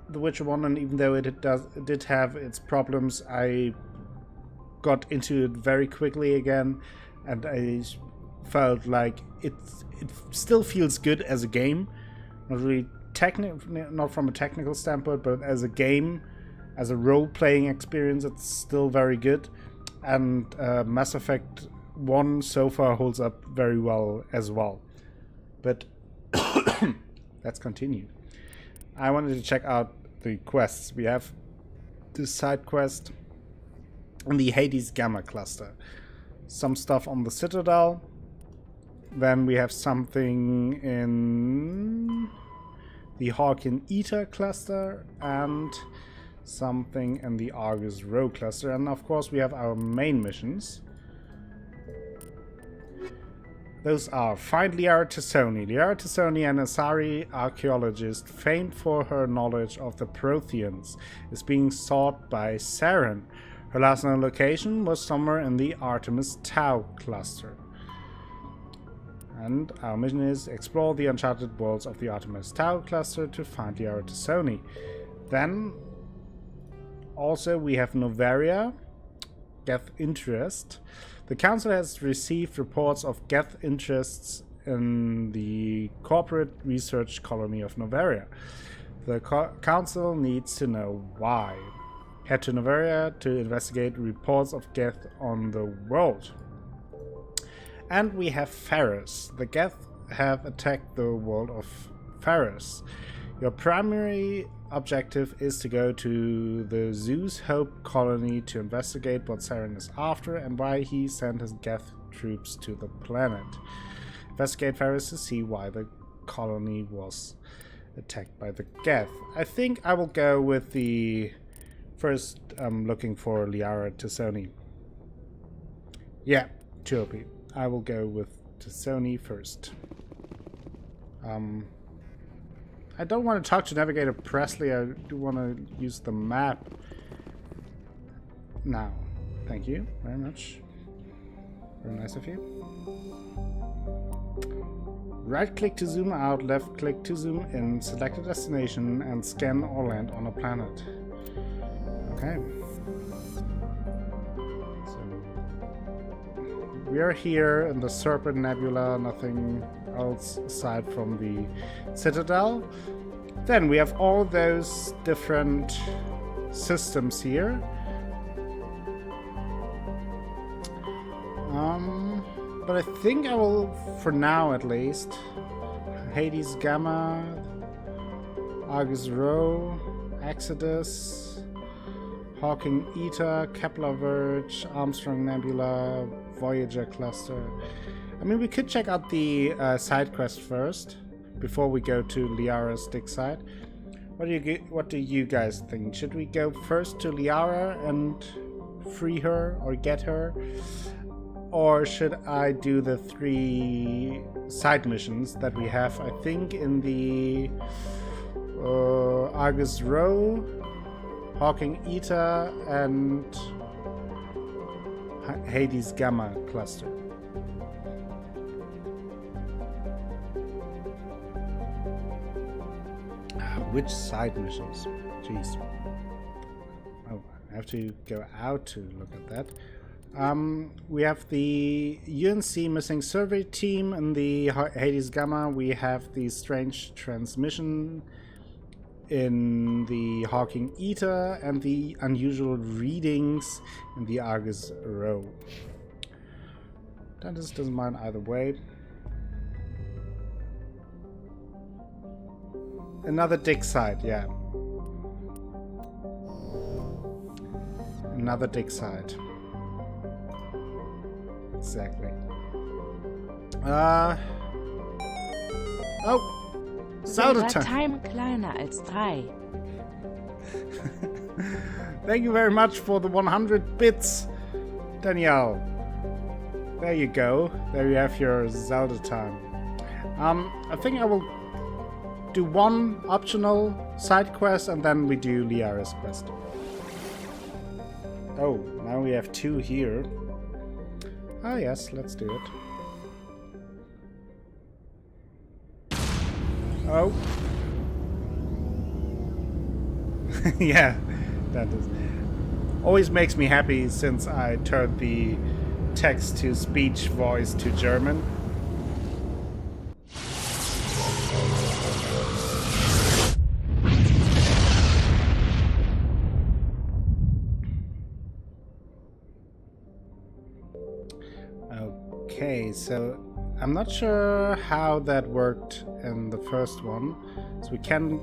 The Witcher 1, and even though it did have its problems, I got into it very quickly again, and I felt like it still feels good as a game. Not really not from a technical standpoint, but as a game, as a role-playing experience, it's still very good. And Mass Effect 1 so far holds up very well as well. But let's continue. I wanted to check out the quests. We have this side quest in the Hades Gamma cluster. Some stuff on the Citadel. Then we have something in the Hawking Eta cluster and something in the Argus Row cluster. And of course we have our main missions. Those are find Liara Tassoni. Liara Tassoni, an Asari archaeologist famed for her knowledge of the Protheans, is being sought by Saren. Her last known location was somewhere in the Artemis Tau cluster. And our mission is explore the uncharted worlds of the Artemis Tau cluster to find Liara Tassoni. Then also we have Novaria, Geth Interest. The Council has received reports of Geth interests in the corporate research colony of Novaria. The Council needs to know why. Head to Novaria to investigate reports of Geth on the world. And we have Ferris. The Geth have attacked the world of Ferris. Your primary objective is to go to the Zeus Hope colony to investigate what Saren is after and why he sent his Geth troops to the planet. Investigate Ferris to see why the colony was attacked by the Geth. I think I will go with the first looking for Liara Tassoni. Yeah, Chopi. I will go with Tassoni first. I don't want to talk to Navigator Presley. I do want to use the map now. Thank you very much. Very nice of you. Right click to zoom out, left click to zoom in, select a destination and scan or land on a planet. Okay. We are here in the Serpent Nebula, nothing else aside from the Citadel. Then we have all those different systems here. But I think I will, for now at least, Hades Gamma, Argus Row, Exodus, Hawking Eta, Kepler Verge, Armstrong Nebula, Voyager Cluster. I mean, we could check out the side quest first before we go to Liara's dig site. What do you guys think? Should we go first to Liara and free her or get her, or should I do the 3 side missions that we have? I think in the Argus Row, Hawking Eta, and Hades Gamma cluster. Which side missions? Jeez. Oh, I have to go out to look at that. We have the UNC missing survey team in the Hades Gamma. We have the strange transmission in the Hawking Eta and the unusual readings in the Argus Row. Dentist doesn't mind either way. Another dig site, yeah. Another dig site. Exactly. Oh! Zelda time kleiner als 3. Thank you very much for the 100 bits, Danielle. There you go. There you have your Zelda time. I think I will do one optional side quest and then we do Liara's quest. Oh, now we have 2 here. Ah yes, let's do it. Oh. Yeah, that is. Always makes me happy since I turned the text-to-speech voice to German. Okay, so I'm not sure how that worked in the first one. So we can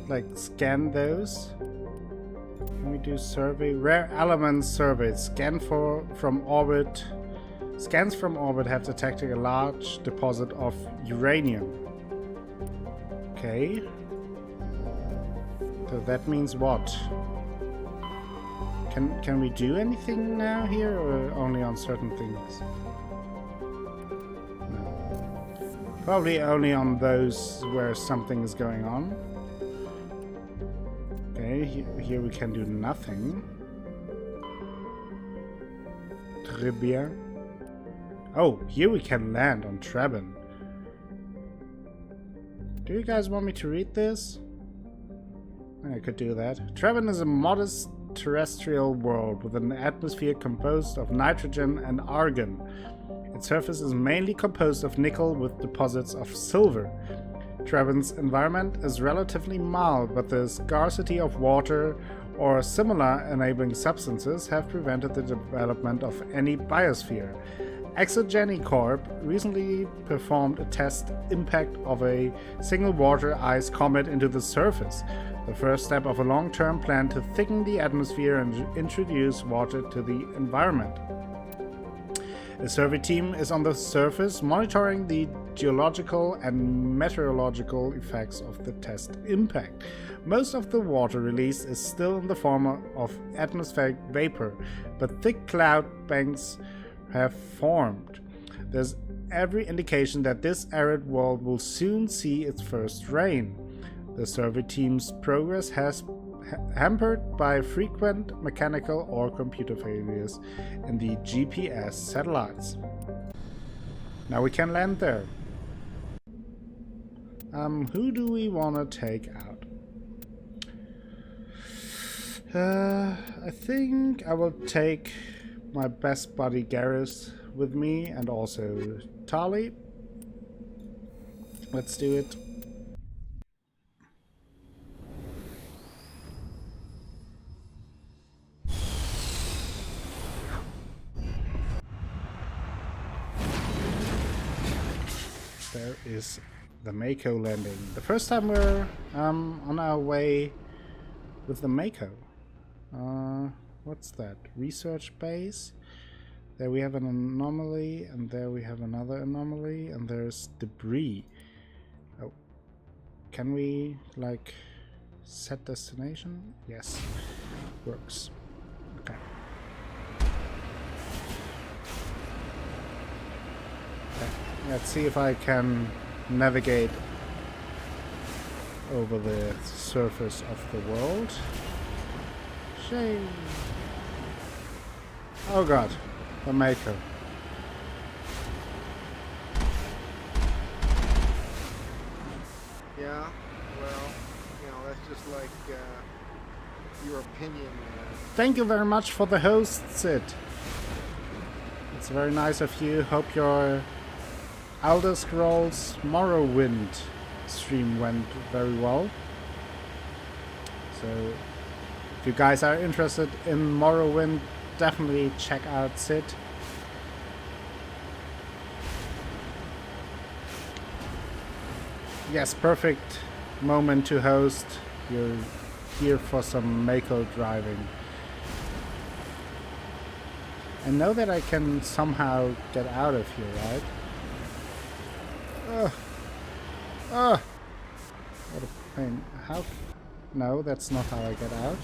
like scan those. Can we do survey? Rare elements survey. Scan from orbit Scans from orbit have detected a large deposit of uranium. Okay. So that means what? Can we do anything now here, or only on certain things? No. Probably only on those where something is going on. Okay, here we can do nothing. Très bien. Oh, here we can land on Trebin. Do you guys want me to read this? I could do that. Trebin is a modest terrestrial world with an atmosphere composed of nitrogen and argon. Its surface is mainly composed of nickel with deposits of silver. Trebin's environment is relatively mild, but the scarcity of water or similar enabling substances have prevented the development of any biosphere. Exogeny Corp recently performed a test impact of a single water ice comet into the surface, the first step of a long-term plan to thicken the atmosphere and introduce water to the environment. A survey team is on the surface monitoring the geological and meteorological effects of the test impact. Most of the water released is still in the form of atmospheric vapor, but thick cloud banks have formed. There's every indication that this arid world will soon see its first rain. The survey team's progress has hampered by frequent mechanical or computer failures in the GPS satellites. Now we can land there. Who do we want to take out? I think I will take my best buddy Garrus with me, and also Tali. Let's do it. There is the Mako landing. The first time we're on our way with the Mako. What's that? Research base. There we have an anomaly, and there we have another anomaly, and there's debris. Oh, can we like set destination? Yes, works. Okay. Let's see if I can navigate over the surface of the world. Shame. Oh god, the Mako. Yeah, well, you know, that's just like your opinion. Thank you very much for the host, Sid. It's very nice of you. Hope your Elder Scrolls Morrowind stream went very well. So, if you guys are interested in Morrowind, definitely check out Sid. Yes, perfect moment to host. You're here for some Mako driving. I know that I can somehow get out of here, right? What a pain. How? No, that's not how I get out.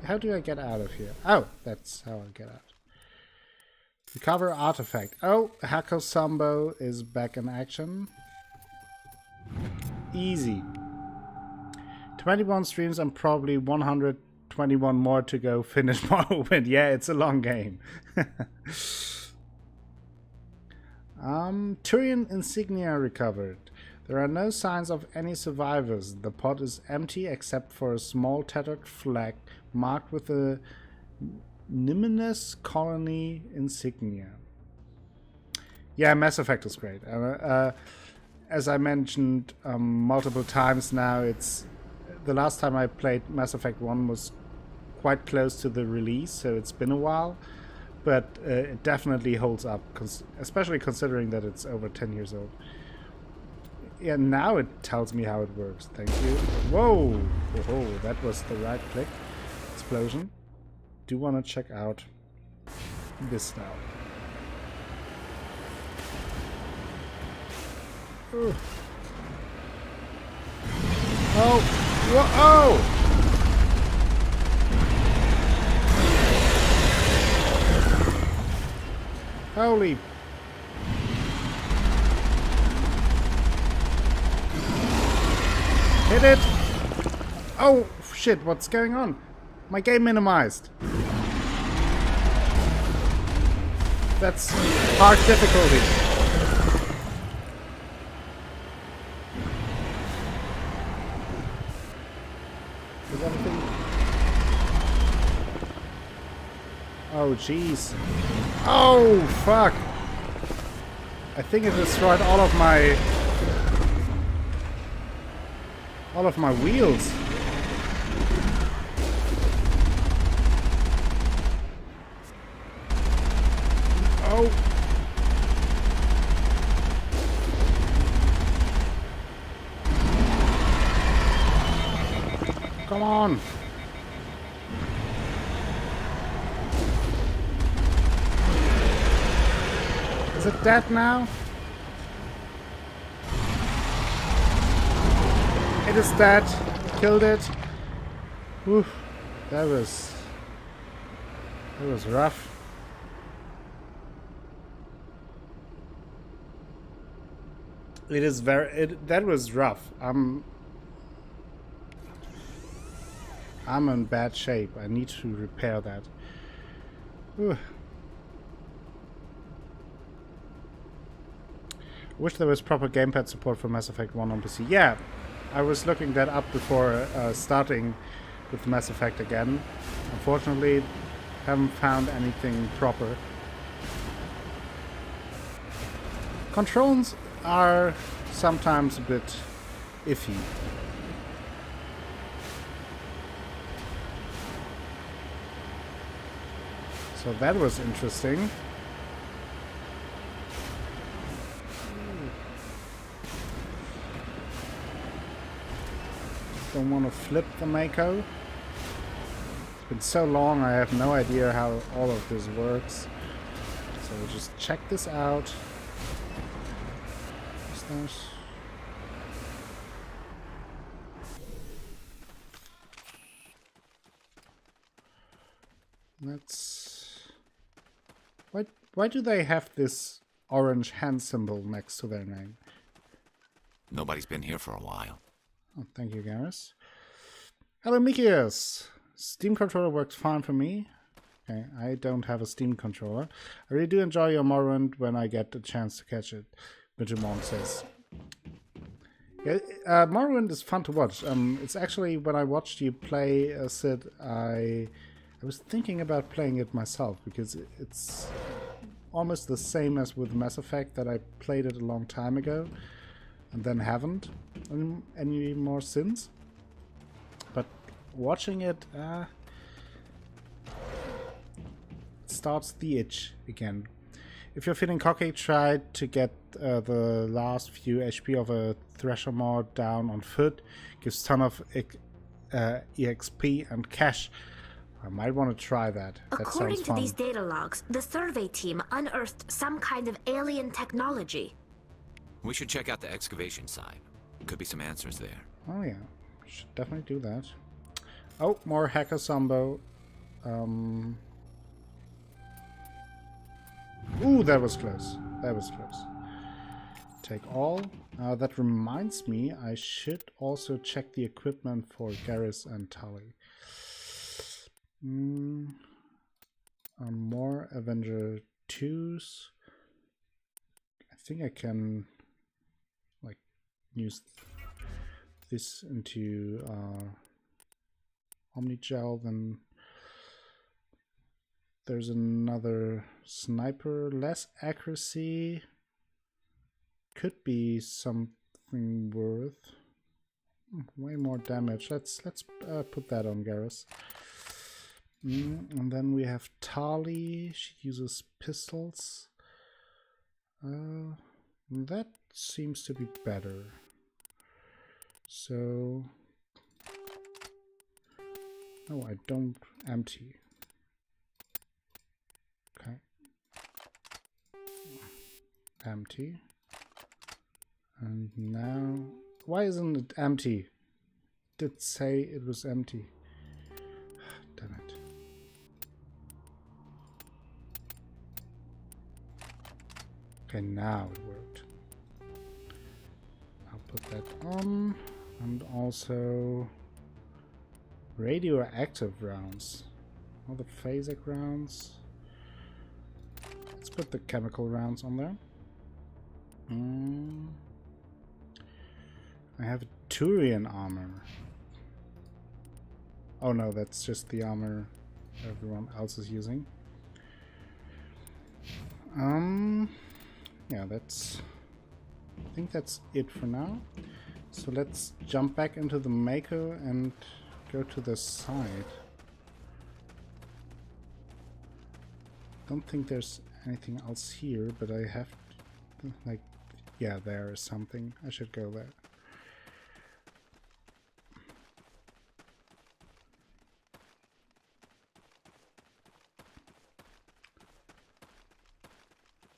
How do I get out of here? Oh, that's how I get out. Recover artifact. Oh, Hako Sambo is back in action. Easy. 21 streams and probably 121 more to go finish Morrowind. Yeah, it's a long game. Turian insignia recovered. There are no signs of any survivors. The pod is empty except for a small tattered flag marked with the Numinous Colony insignia. Yeah, Mass Effect is great. As I mentioned multiple times now, it's the last time I played Mass Effect 1 was quite close to the release, so it's been a while. But it definitely holds up, especially considering that it's over 10 years old. Yeah, now it tells me how it works. Thank you. Whoa! Oh, that was the right click. Explosion. Do want to check out this now. Ooh. Oh! Whoa! Holy! Hit it! Oh shit! What's going on? My game minimized. That's hard difficulty. Is anything? Oh jeez. Oh fuck! I think it destroyed all of my wheels. Oh. Come on. Is it dead now? It is dead. Killed it. Whew. That was rough. It is that was rough. I'm in bad shape. I need to repair that. Whew. Wish there was proper gamepad support for Mass Effect 1 on PC. Yeah, I was looking that up before starting with Mass Effect again. Unfortunately, haven't found anything proper. Controls are sometimes a bit iffy. So that was interesting. Don't want to flip the Mako. It's been so long, I have no idea how all of this works. So we'll just check this out. Let's... Why do they have this orange hand symbol next to their name? Nobody's been here for a while. Oh, thank you, Garrus. Hello, Mikius. Steam controller works fine for me. Okay, I don't have a Steam controller. I really do enjoy your Morrowind when I get the chance to catch it, Monk says. Yeah, Morrowind is fun to watch. It's actually, when I watched you play Sid, I was thinking about playing it myself, because it's almost the same as with Mass Effect, that I played it a long time ago and then haven't any more since. But watching it starts the itch again. If you're feeling cocky, try to get the last few HP of a Thresher mod down on foot. Gives ton of EXP and cash. I might want to try that. According to these data logs, the survey team unearthed some kind of alien technology. We should check out the excavation site. Could be some answers there. Oh yeah, should definitely do that. Oh, more Hacker Sambo. Ooh, that was close. That was close. Take all. That reminds me, I should also check the equipment for Garrus and Tali. More Avenger 2s. I think I can like use this into Omnigel. Then there's another sniper, less accuracy, could be something worth. Way more damage. Let's put that on Garrus. And then we have Tali. She uses pistols. That seems to be better. So no, I don't empty. Okay. empty. And now... Why isn't it empty? Did say it was empty. Damn it. Okay, now it worked. I'll put that on. And also... radioactive rounds. All the phasic rounds. Let's put the chemical rounds on there. I have Turian armor. Oh no, that's just the armor everyone else is using. Yeah, that's... I think that's it for now. So let's jump back into the Mako and go to the side. Don't think there's anything else here, but I have to, like, yeah, there is something. I should go there.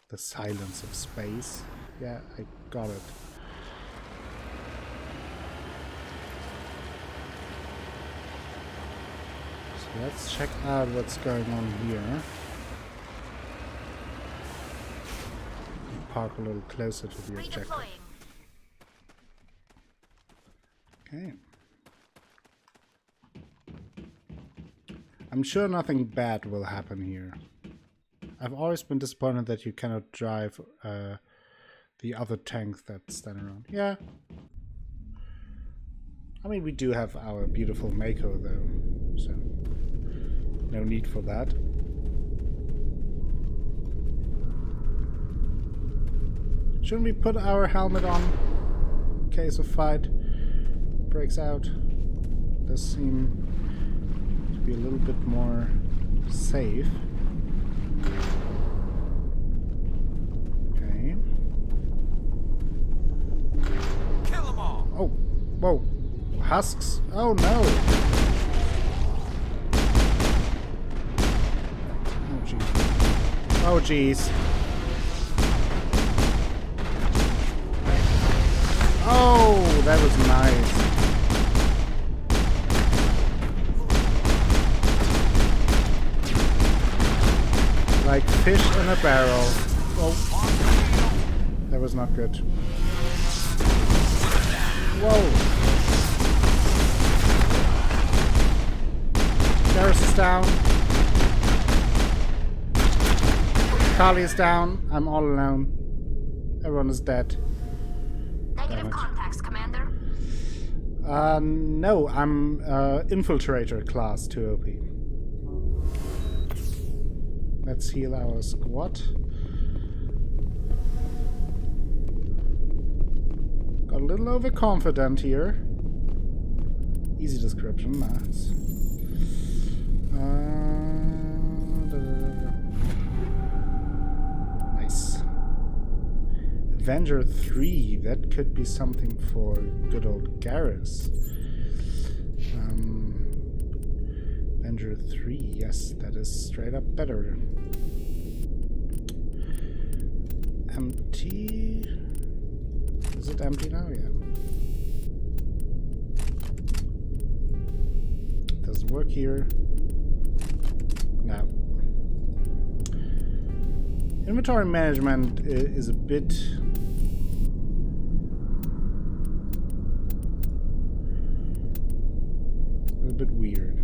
The silence of space. Yeah, I got it. So let's check out what's going on here. Park a little closer to the objective. Okay. I'm sure nothing bad will happen here. I've always been disappointed that you cannot drive the other tanks that stand around. Yeah. I mean, we do have our beautiful Mako though, so no need for that. Shouldn't we put our helmet on in case a fight breaks out? Does seem to be a little bit more safe. Okay. Kill them all. Oh, whoa. Husks? Oh no. Oh jeez. Oh jeez. Oh, that was nice. Like fish in a barrel. Oh, that was not good. Whoa. Garrus is down. Carly is down. I'm all alone. Everyone is dead. Negative contacts, Commander. No, I'm Infiltrator class 2 OP. Let's heal our squad. Got a little overconfident here. Easy description, nice. Nice. Avenger 3, that could be something for good old Garrus. Avenger 3, yes, that is straight up better. Empty. Is it empty now? Yeah. Doesn't work here. No. Inventory management is a bit weird.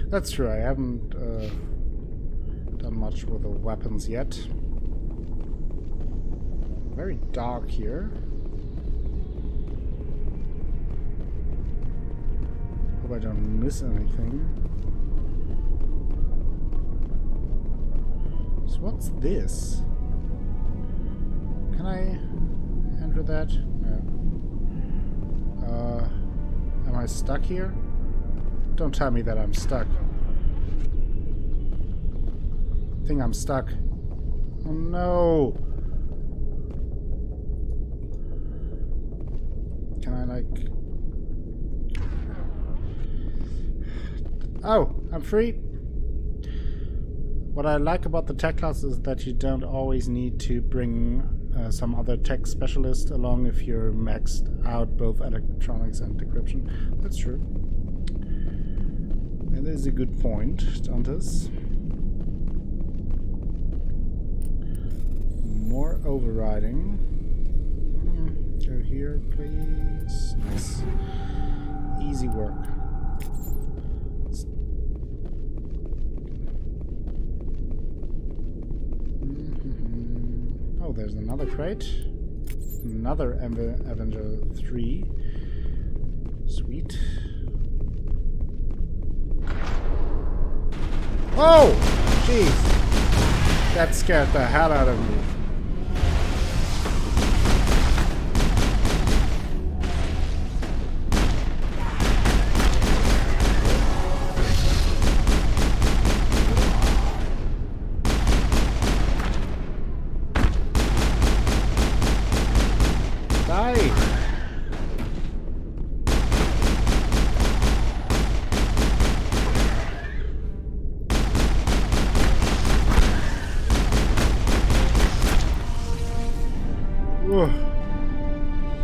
That's true, I haven't done much with the weapons yet. Very dark here. Hope I don't miss anything. So what's this? Can I enter that? No. Am I stuck here? Don't tell me that I'm stuck. I think I'm stuck. Oh no! Can I like... Oh, I'm free. What I like about the tech class is that you don't always need to bring some other tech specialist along if you're maxed out both electronics and decryption. That's true. That is a good point, Dantes. More overriding. Go here, please. Nice. Easy work. Oh, there's another crate. Another Avenger 3. Sweet. Oh! Jeez! That scared the hell out of me.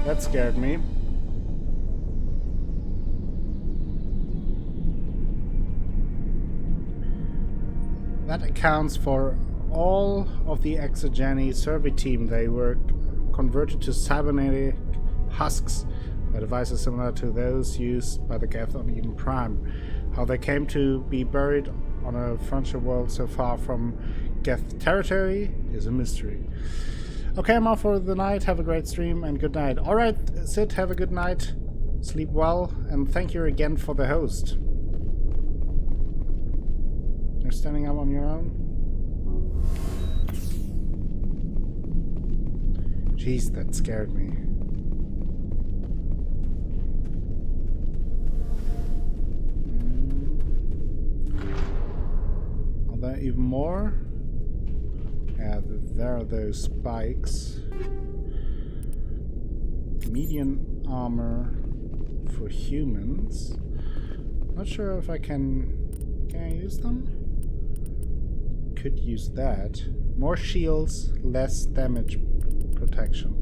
That scared me. That accounts for all of the Exogeny survey team. They were converted to cybernetic husks by devices similar to those used by the Geth on Eden Prime. How they came to be buried on a frontier world so far from Geth territory is a mystery. Okay, I'm off for the night. Have a great stream and good night. Alright, Sid, have a good night. Sleep well, and thank you again for the host. You're standing up on your own? Jeez, that scared me. Are there even more? Yeah, there are those spikes. Medium armor for humans. Not sure if I can I use them? Could use that. More shields, less damage protection.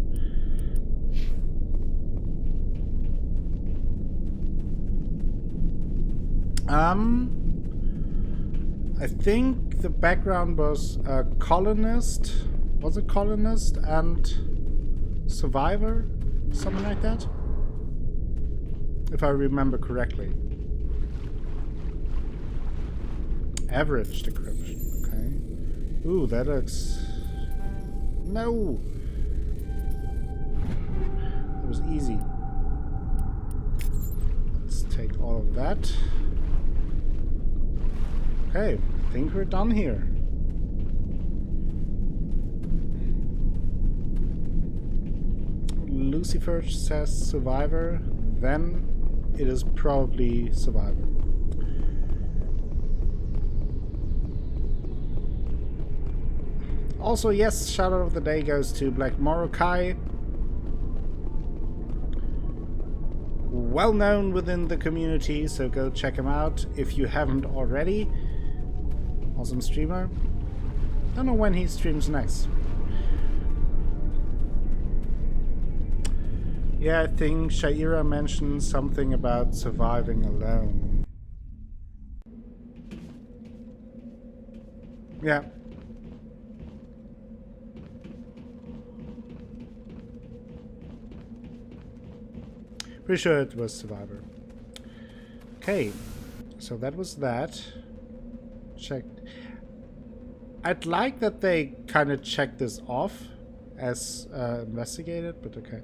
I think the background was a colonist. Was it colonist and survivor? Something like that? If I remember correctly. Average decryption, okay. Ooh, that looks... No! It was easy. Let's take all of that. Okay, I think we're done here. Lucifer says survivor, then it is probably survivor. Also, yes, shout out of the day goes to Black Morokai. Well known within the community, so go check him out if you haven't already. Awesome streamer. Don't know when he streams next. Yeah, I think Shaira mentioned something about surviving alone. Yeah. Pretty sure it was Survivor. Okay, so that was that. Checked. I'd like that they kind of checked this off as investigated, but okay.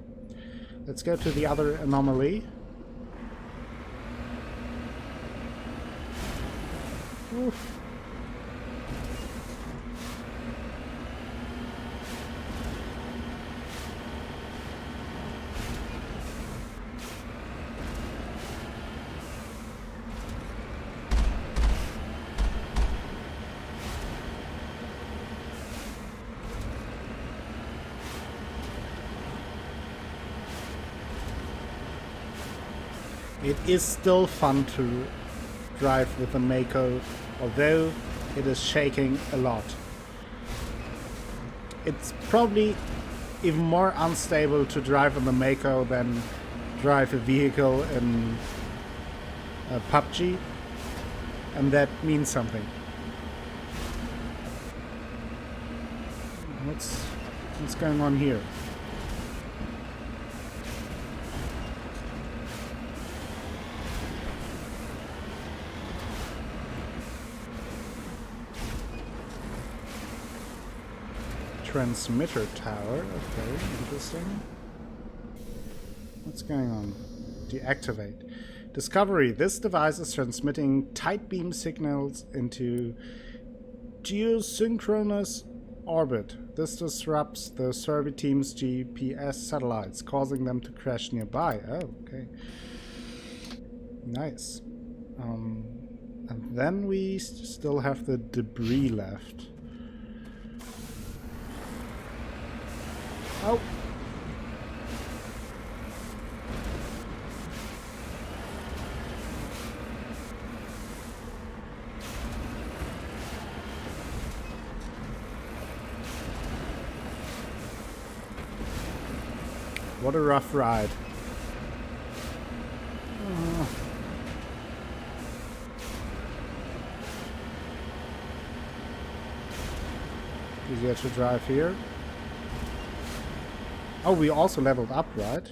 Let's go to the other anomaly. Oof. It is still fun to drive with the Mako, although it is shaking a lot. It's probably even more unstable to drive on the Mako than drive a vehicle in PUBG, and that means something. What's going on here? Transmitter tower, okay, interesting. What's going on? Deactivate. Discovery. This device is transmitting tight beam signals into geosynchronous orbit. This disrupts the survey team's GPS satellites, causing them to crash nearby. Oh, okay. Nice. And then we still have the debris left. Oh! What a rough ride. Easier to drive here. Oh, we also leveled up, right?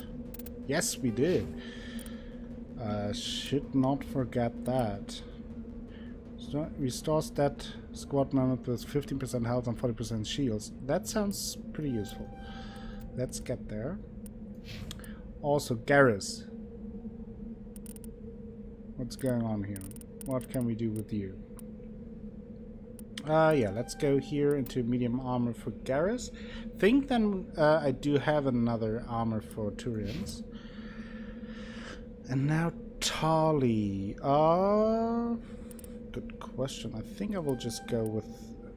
Yes, we did. Should not forget that. Restores that squad member with 15% health and 40% shields. That sounds pretty useful. Let's get there. Also, Garrus. What's going on here? What can we do with you? Yeah, let's go here into medium armor for Garrus. Think then I do have another armor for Turians. And now Tali. Good question. I think I will just go with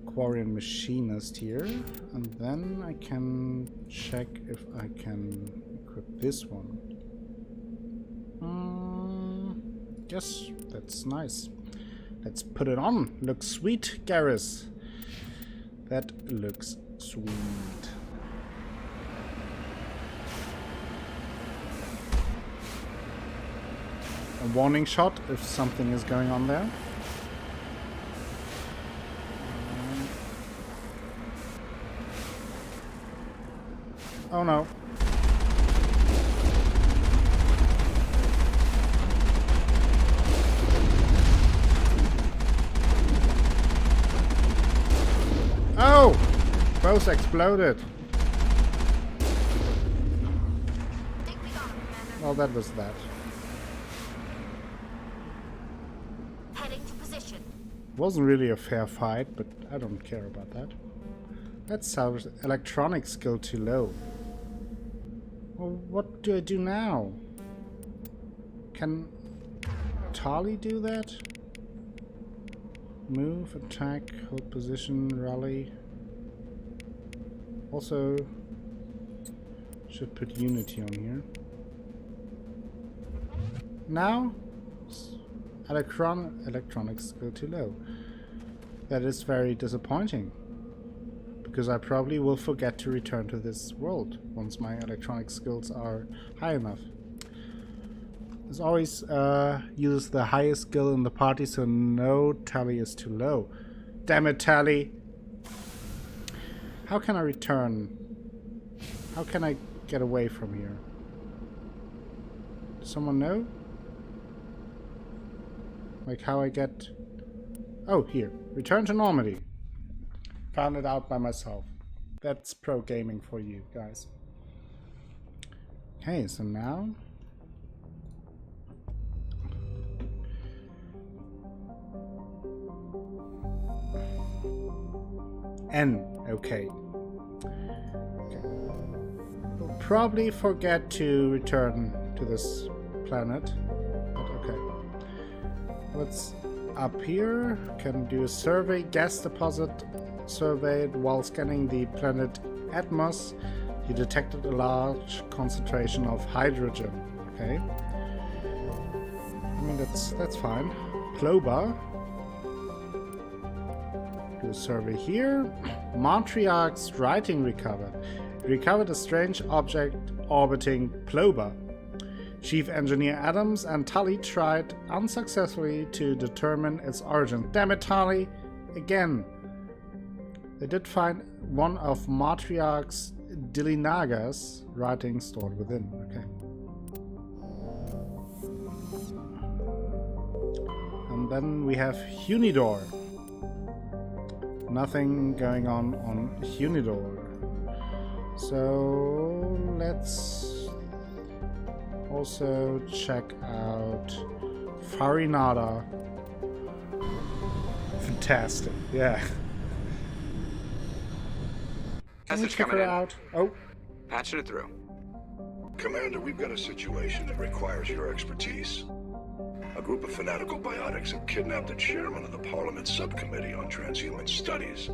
Quarian Machinist here. And then I can check if I can equip this one. Yes, that's nice. Let's put it on. Looks sweet, Garrus. That looks sweet. A warning shot if something is going on there. Oh no. Oh! Both exploded. Well, that was that. Heading to position. Wasn't really a fair fight, but I don't care about that. Let's salvage electronic skill too low. Well, what do I do now? Can Tali do that? Move, attack, hold position, rally. Also, should put Unity on here. Now, electronics go too low. That is very disappointing, because I probably will forget to return to this world once my electronic skills are high enough. As always, use the highest skill in the party, so no Tali is too low. Damn it, Tali! How can I return? How can I get away from here? Does someone know? Like how I get... Oh, here. Return to Normandy. Found it out by myself. That's pro gaming for you guys. Okay, so now... N. Okay. We'll probably forget to return to this planet. But okay. What's up here? Can do a survey. Gas deposit surveyed while scanning the planet Atmos. You detected a large concentration of hydrogen. Okay. I mean, that's fine. Ploba. Do a survey here. Montriarch's writing recovered. Recovered a strange object orbiting Ploba. Chief Engineer Adams and Tully tried unsuccessfully to determine its origin. Damn it, Tully! Again. They did find one of Matriarch's Dilinaga's writing stored within. Okay. And then we have Hunidor. Nothing going on Hunidor. So let's also check out Farinata. Fantastic, yeah. Can we check her out? Oh. Patching it through. Commander, we've got a situation that requires your expertise. A group of fanatical biotics have kidnapped the chairman of the Parliament Subcommittee on Transhuman Studies.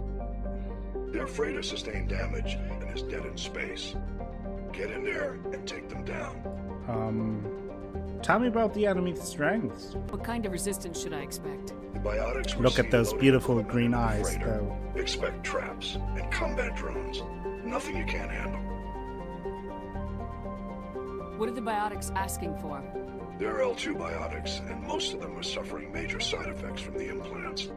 Their freighter sustained damage and is dead in space. Get in there and take them down. Tell me about the enemy's strengths. What kind of resistance should I expect? The biotics were Look at those loaded beautiful equipment green in the eyes, freighter. though. Expect traps and combat drones. Nothing you can't handle. What are the biotics asking for? They're L2 biotics, and most of them are suffering major side effects from the implants.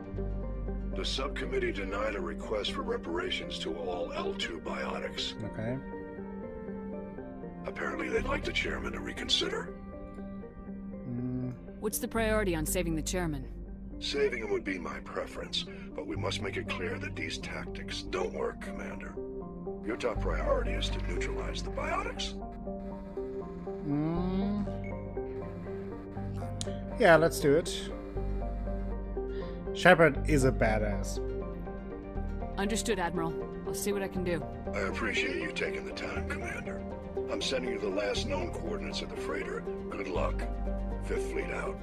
The subcommittee denied a request for reparations to all L2 biotics. Okay. Apparently they'd like the chairman to reconsider. What's the priority on saving the chairman? Saving him would be my preference, but we must make it clear that these tactics don't work, Commander. Your top priority is to neutralize the biotics. Yeah, let's do it. Shepard is a badass. Understood, Admiral. I'll see what I can do. I appreciate you taking the time, Commander. I'm sending you the last known coordinates of the freighter. Good luck. Fifth Fleet out.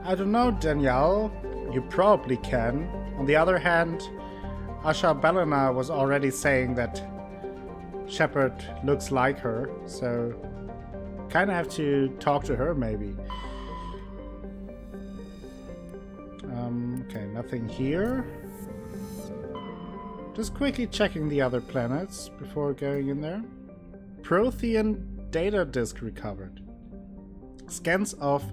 I don't know, Danielle. You probably can. On the other hand, Asha Belena was already saying that Shepard looks like her, so kind of have to talk to her, maybe. Okay, nothing here. Just quickly checking the other planets before going in there. Prothean data disk recovered. Scans of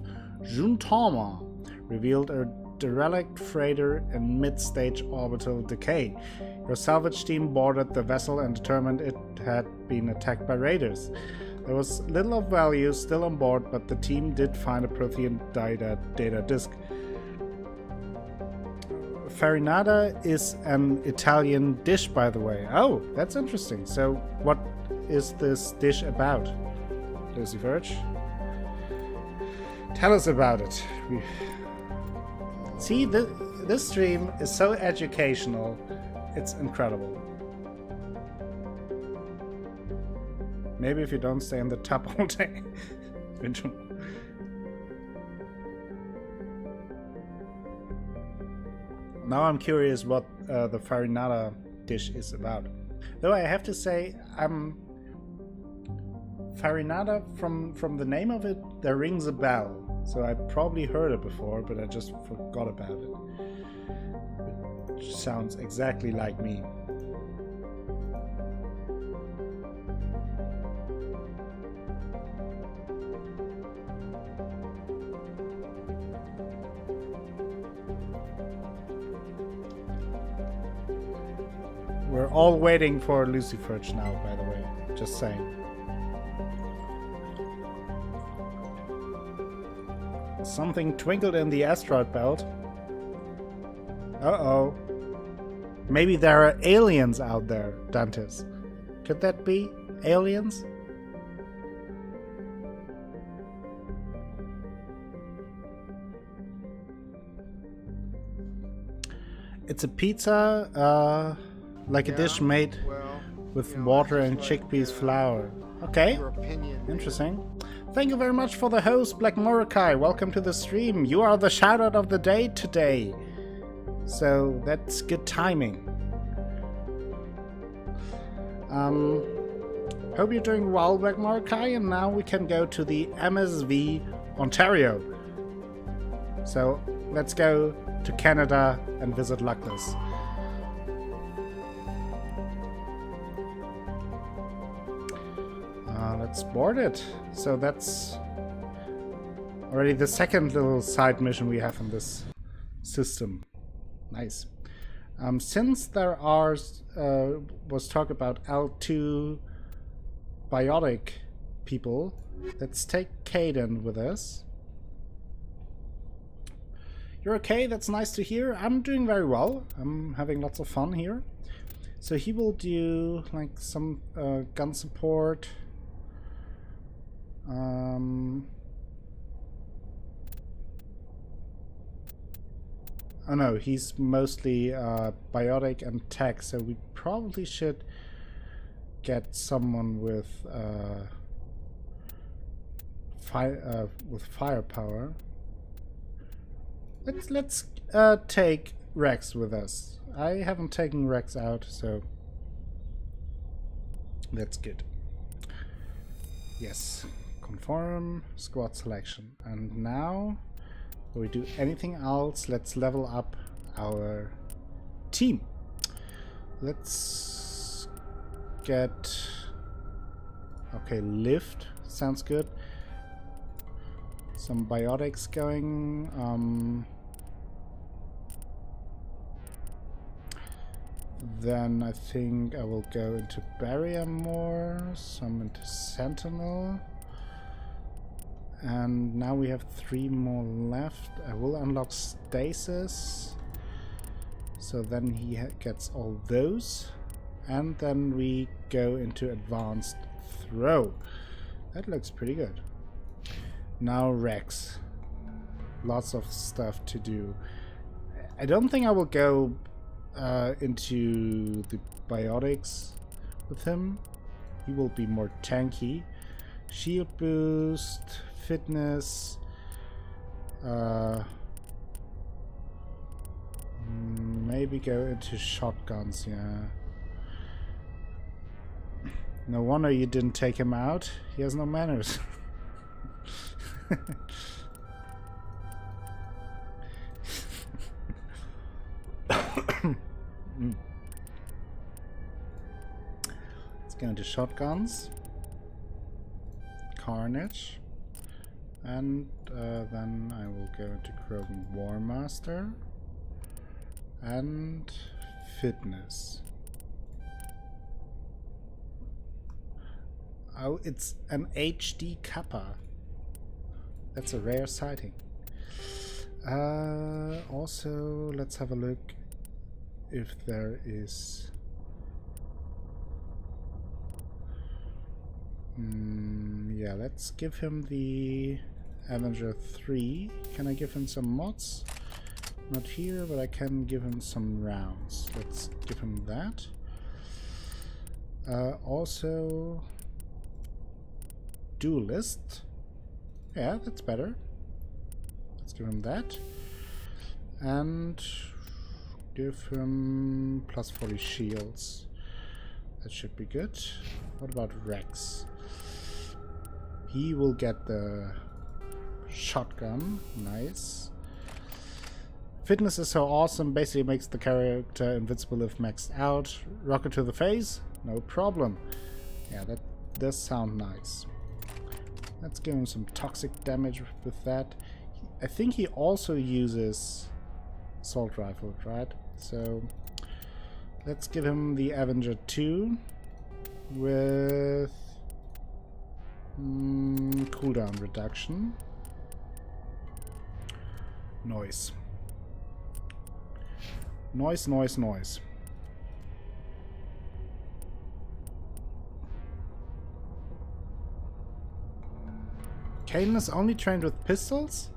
Juntama revealed a derelict freighter in mid-stage orbital decay. Your salvage team boarded the vessel and determined it had been attacked by raiders. There was little of value still on board, but the team did find a Prothean data disk. Farinata is an Italian dish, by the way. Oh, that's interesting. So, what is this dish about? Lucy Verge? Tell us about it. See, this stream is so educational. It's incredible. Maybe if you don't stay in the tub all day. Now I'm curious what the Farinata dish is about. Though I have to say, Farinata, from the name of it, there rings a bell. So I probably heard it before, but I just forgot about it. It sounds exactly like me. We're all waiting for Lucifer now, by the way. Just saying. Something twinkled in the asteroid belt. Uh-oh. Maybe there are aliens out there, Dantes. Could that be aliens? It's a pizza, like a dish made with water and chickpeas flour. Okay, interesting. Thank you very much for the host, Black Morokai. Welcome to the stream. You are the shoutout of the day today. So that's good timing. Hope you're doing well, Black Morokai, and now we can go to the MSV Ontario. So let's go to Canada and visit Luckless. Let's board it. So that's already the second little side mission we have in this system. Nice. Since there are was talk about L2 Biotic people, let's take Caden with us. You're okay? That's nice to hear. I'm doing very well. I'm having lots of fun here. So he will do like some gun support. Oh no, he's mostly biotic and tech, so we probably should get someone with firepower. Let's take Rex with us. I haven't taken Rex out, so that's good. Yes, confirm squad selection. And now, before we do anything else, let's level up our team. Let's get... Okay, lift sounds good. Some biotics going. Then I think I will go into barrier more, some into sentinel. And now we have 3 more left. I will unlock stasis. So then he gets all those. And then we go into advanced throw. That looks pretty good. Now Rex. Lots of stuff to do. I don't think I will go into the biotics with him. He will be more tanky. Shield boost, fitness, maybe go into shotguns, yeah. No wonder you didn't take him out. He has no manners. Let's go into shotguns, carnage, and then I will go into Krogan War Master and fitness. Oh, it's an HD Kappa. That's a rare sighting. Also, let's have a look if there is... yeah, let's give him the Avenger 3. Can I give him some mods? Not here, but I can give him some rounds. Let's give him that. Also... Duelist. Yeah, that's better. Let's give him that. And give him plus 40 shields. That should be good. What about Rex? He will get the shotgun. Nice. Fitness is so awesome. Basically makes the character invincible if maxed out. Rocket to the face? No problem. Yeah, that does sound nice. Let's give him some toxic damage with that. I think he also uses assault rifle, right? So let's give him the Avenger 2 with cooldown reduction. Noise. Noise, noise, noise. Caden is only trained with pistols?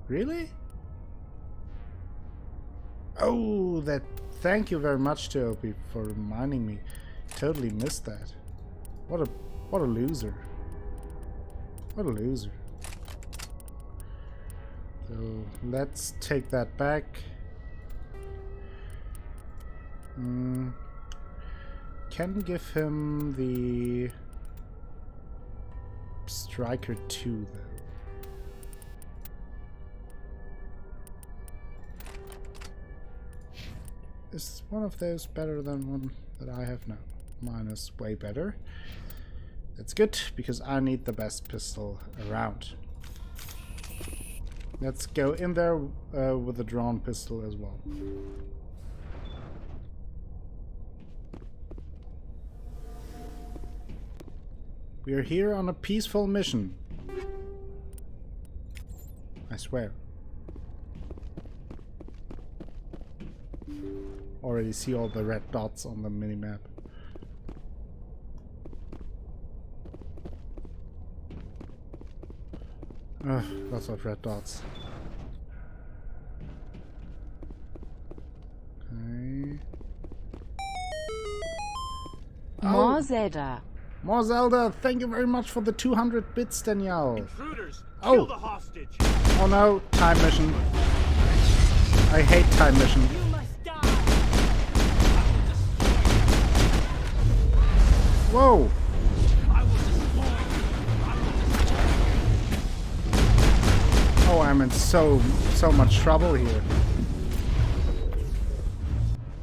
Really? Oh, that. Thank you very much to Opie for reminding me. Totally missed that. What a loser. What a loser. So let's take that back. Can give him the Striker 2 though. Is one of those better than one that I have now? Mine is way better. That's good, because I need the best pistol around. Let's go in there with a drawn pistol as well. We are here on a peaceful mission. I swear. Already see all the red dots on the minimap. Ugh, lots of red dots. Okay. More Zelda. More Zelda, thank you very much for the 200 bits, Danielle. Intruders, oh. Kill the hostage. Oh no, time mission. I hate time mission. You must die. Whoa. Oh, I'm in so much trouble here.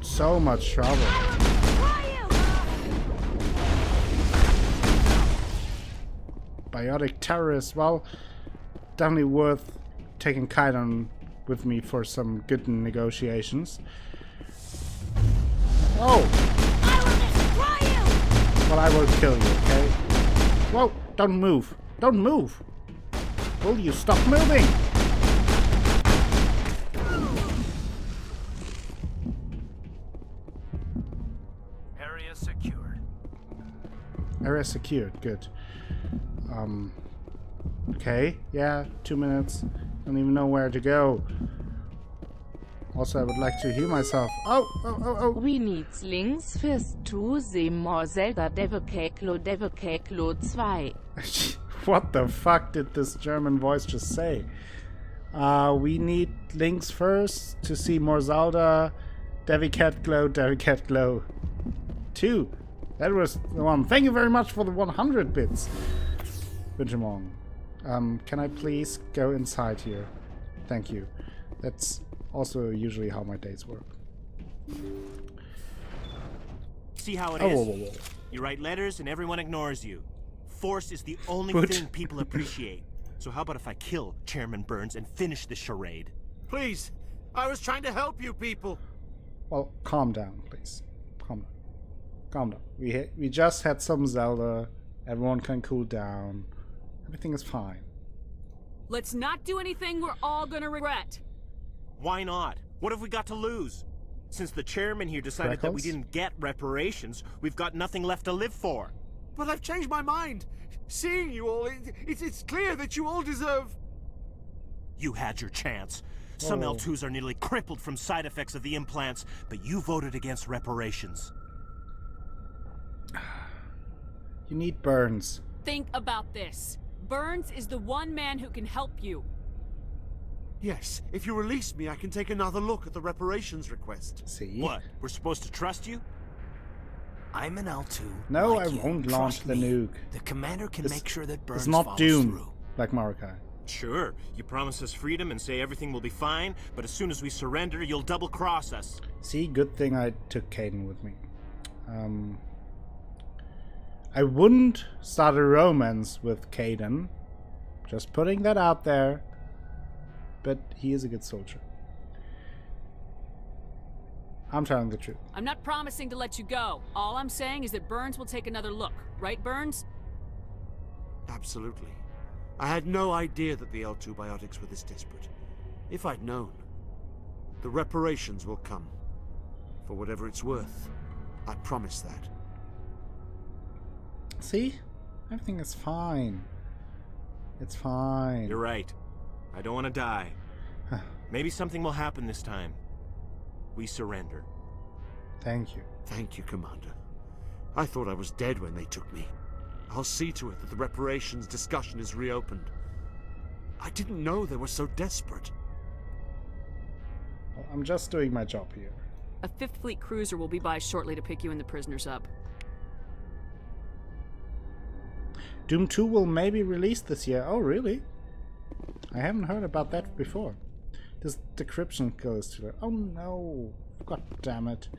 So much trouble. Biotic terrorists, well, definitely worth taking Kaidan with me for some good negotiations. Oh! I will destroy you! Well, I will kill you, okay? Whoa, don't move. Don't move! Will you stop moving? Area secured. Area secured, good. Okay, yeah, 2 minutes. Don't even know where to go. Also, I would like to heal myself. Oh! We need links first to the more Zelda Devokeklo 2. What the fuck did this German voice just say? We need links first to see more Zelda Devokeklo 2. That was the one. Thank you very much for the 100 bits. Benjamin. Can I please go inside here? Thank you. That's also usually how my days work. See how it is? Whoa. You write letters and everyone ignores you. Force is the only thing people appreciate. So how about if I kill Chairman Burns and finish the charade? Please, I was trying to help you people. Well, calm down, please. Calm down. Calm down. We just had some Zelda. Everyone can cool down. Everything is fine. Let's not do anything we're all gonna regret. Why not? What have we got to lose? Since the chairman here decided that we didn't get reparations, we've got nothing left to live for. But I've changed my mind. Seeing you all, it's clear that you all deserve... You had your chance. Some L2s are nearly crippled from side effects of the implants, but you voted against reparations. You need Burns. Think about this. Burns is the one man who can help you. Yes, if you release me, I can take another look at the reparations request. See? What? We're supposed to trust you? I'm an L2. No, like I won't launch the nuke. The commander can make sure that Burns it's not follows Doom, through. like Marakai. Sure, you promise us freedom and say everything will be fine, but as soon as we surrender, you'll double-cross us. See, good thing I took Kaidan with me. I wouldn't start a romance with Kaidan. Just putting that out there. But he is a good soldier. I'm telling the truth. I'm not promising to let you go. All I'm saying is that Burns will take another look. Right, Burns? Absolutely. I had no idea that the L2 biotics were this desperate. If I'd known, the reparations will come. For whatever it's worth. I promise that. See? Everything is fine. It's fine. You're right. I don't want to die. Maybe something will happen this time. We surrender. Thank you. Thank you, Commander. I thought I was dead when they took me. I'll see to it that the reparations discussion is reopened. I didn't know they were so desperate. Well, I'm just doing my job here. A 5th Fleet cruiser will be by shortly to pick you and the prisoners up. Doom 2 will maybe release this year. Oh, really? I haven't heard about that before. This decryption goes to the... Oh no. God damn it.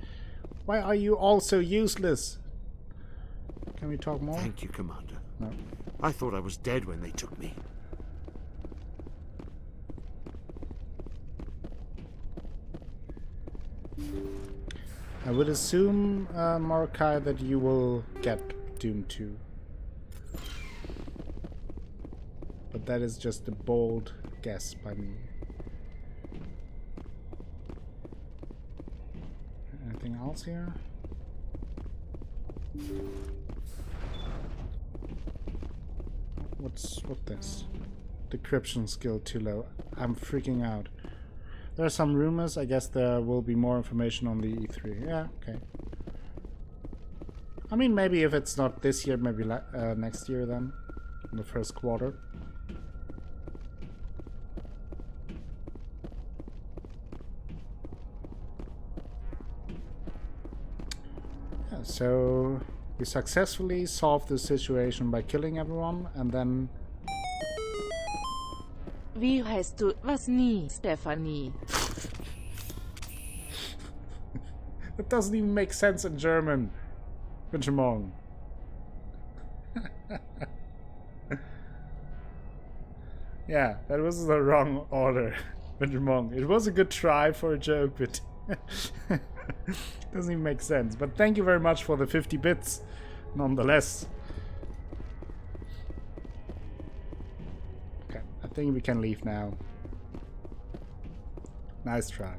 Why are you all so useless? Can we talk more? Thank you, Commander. No. I thought I was dead when they took me. I would assume, Mordecai, that you will get Doom 2. But that is just a bold guess by me. Anything else here? What's this? Decryption skill too low. I'm freaking out. There are some rumors. I guess there will be more information on the E3. Yeah, okay. I mean, maybe if it's not this year, maybe next year then, in the first quarter. Yeah, so we successfully solved the situation by killing everyone, and then... Wie heißt du? Was nie, Stephanie? That doesn't even make sense in German. Benjamin. Yeah, that was the wrong order. Benjamin. It was a good try for a joke, but doesn't even make sense. But thank you very much for the 50 bits, nonetheless. Okay, I think we can leave now. Nice try.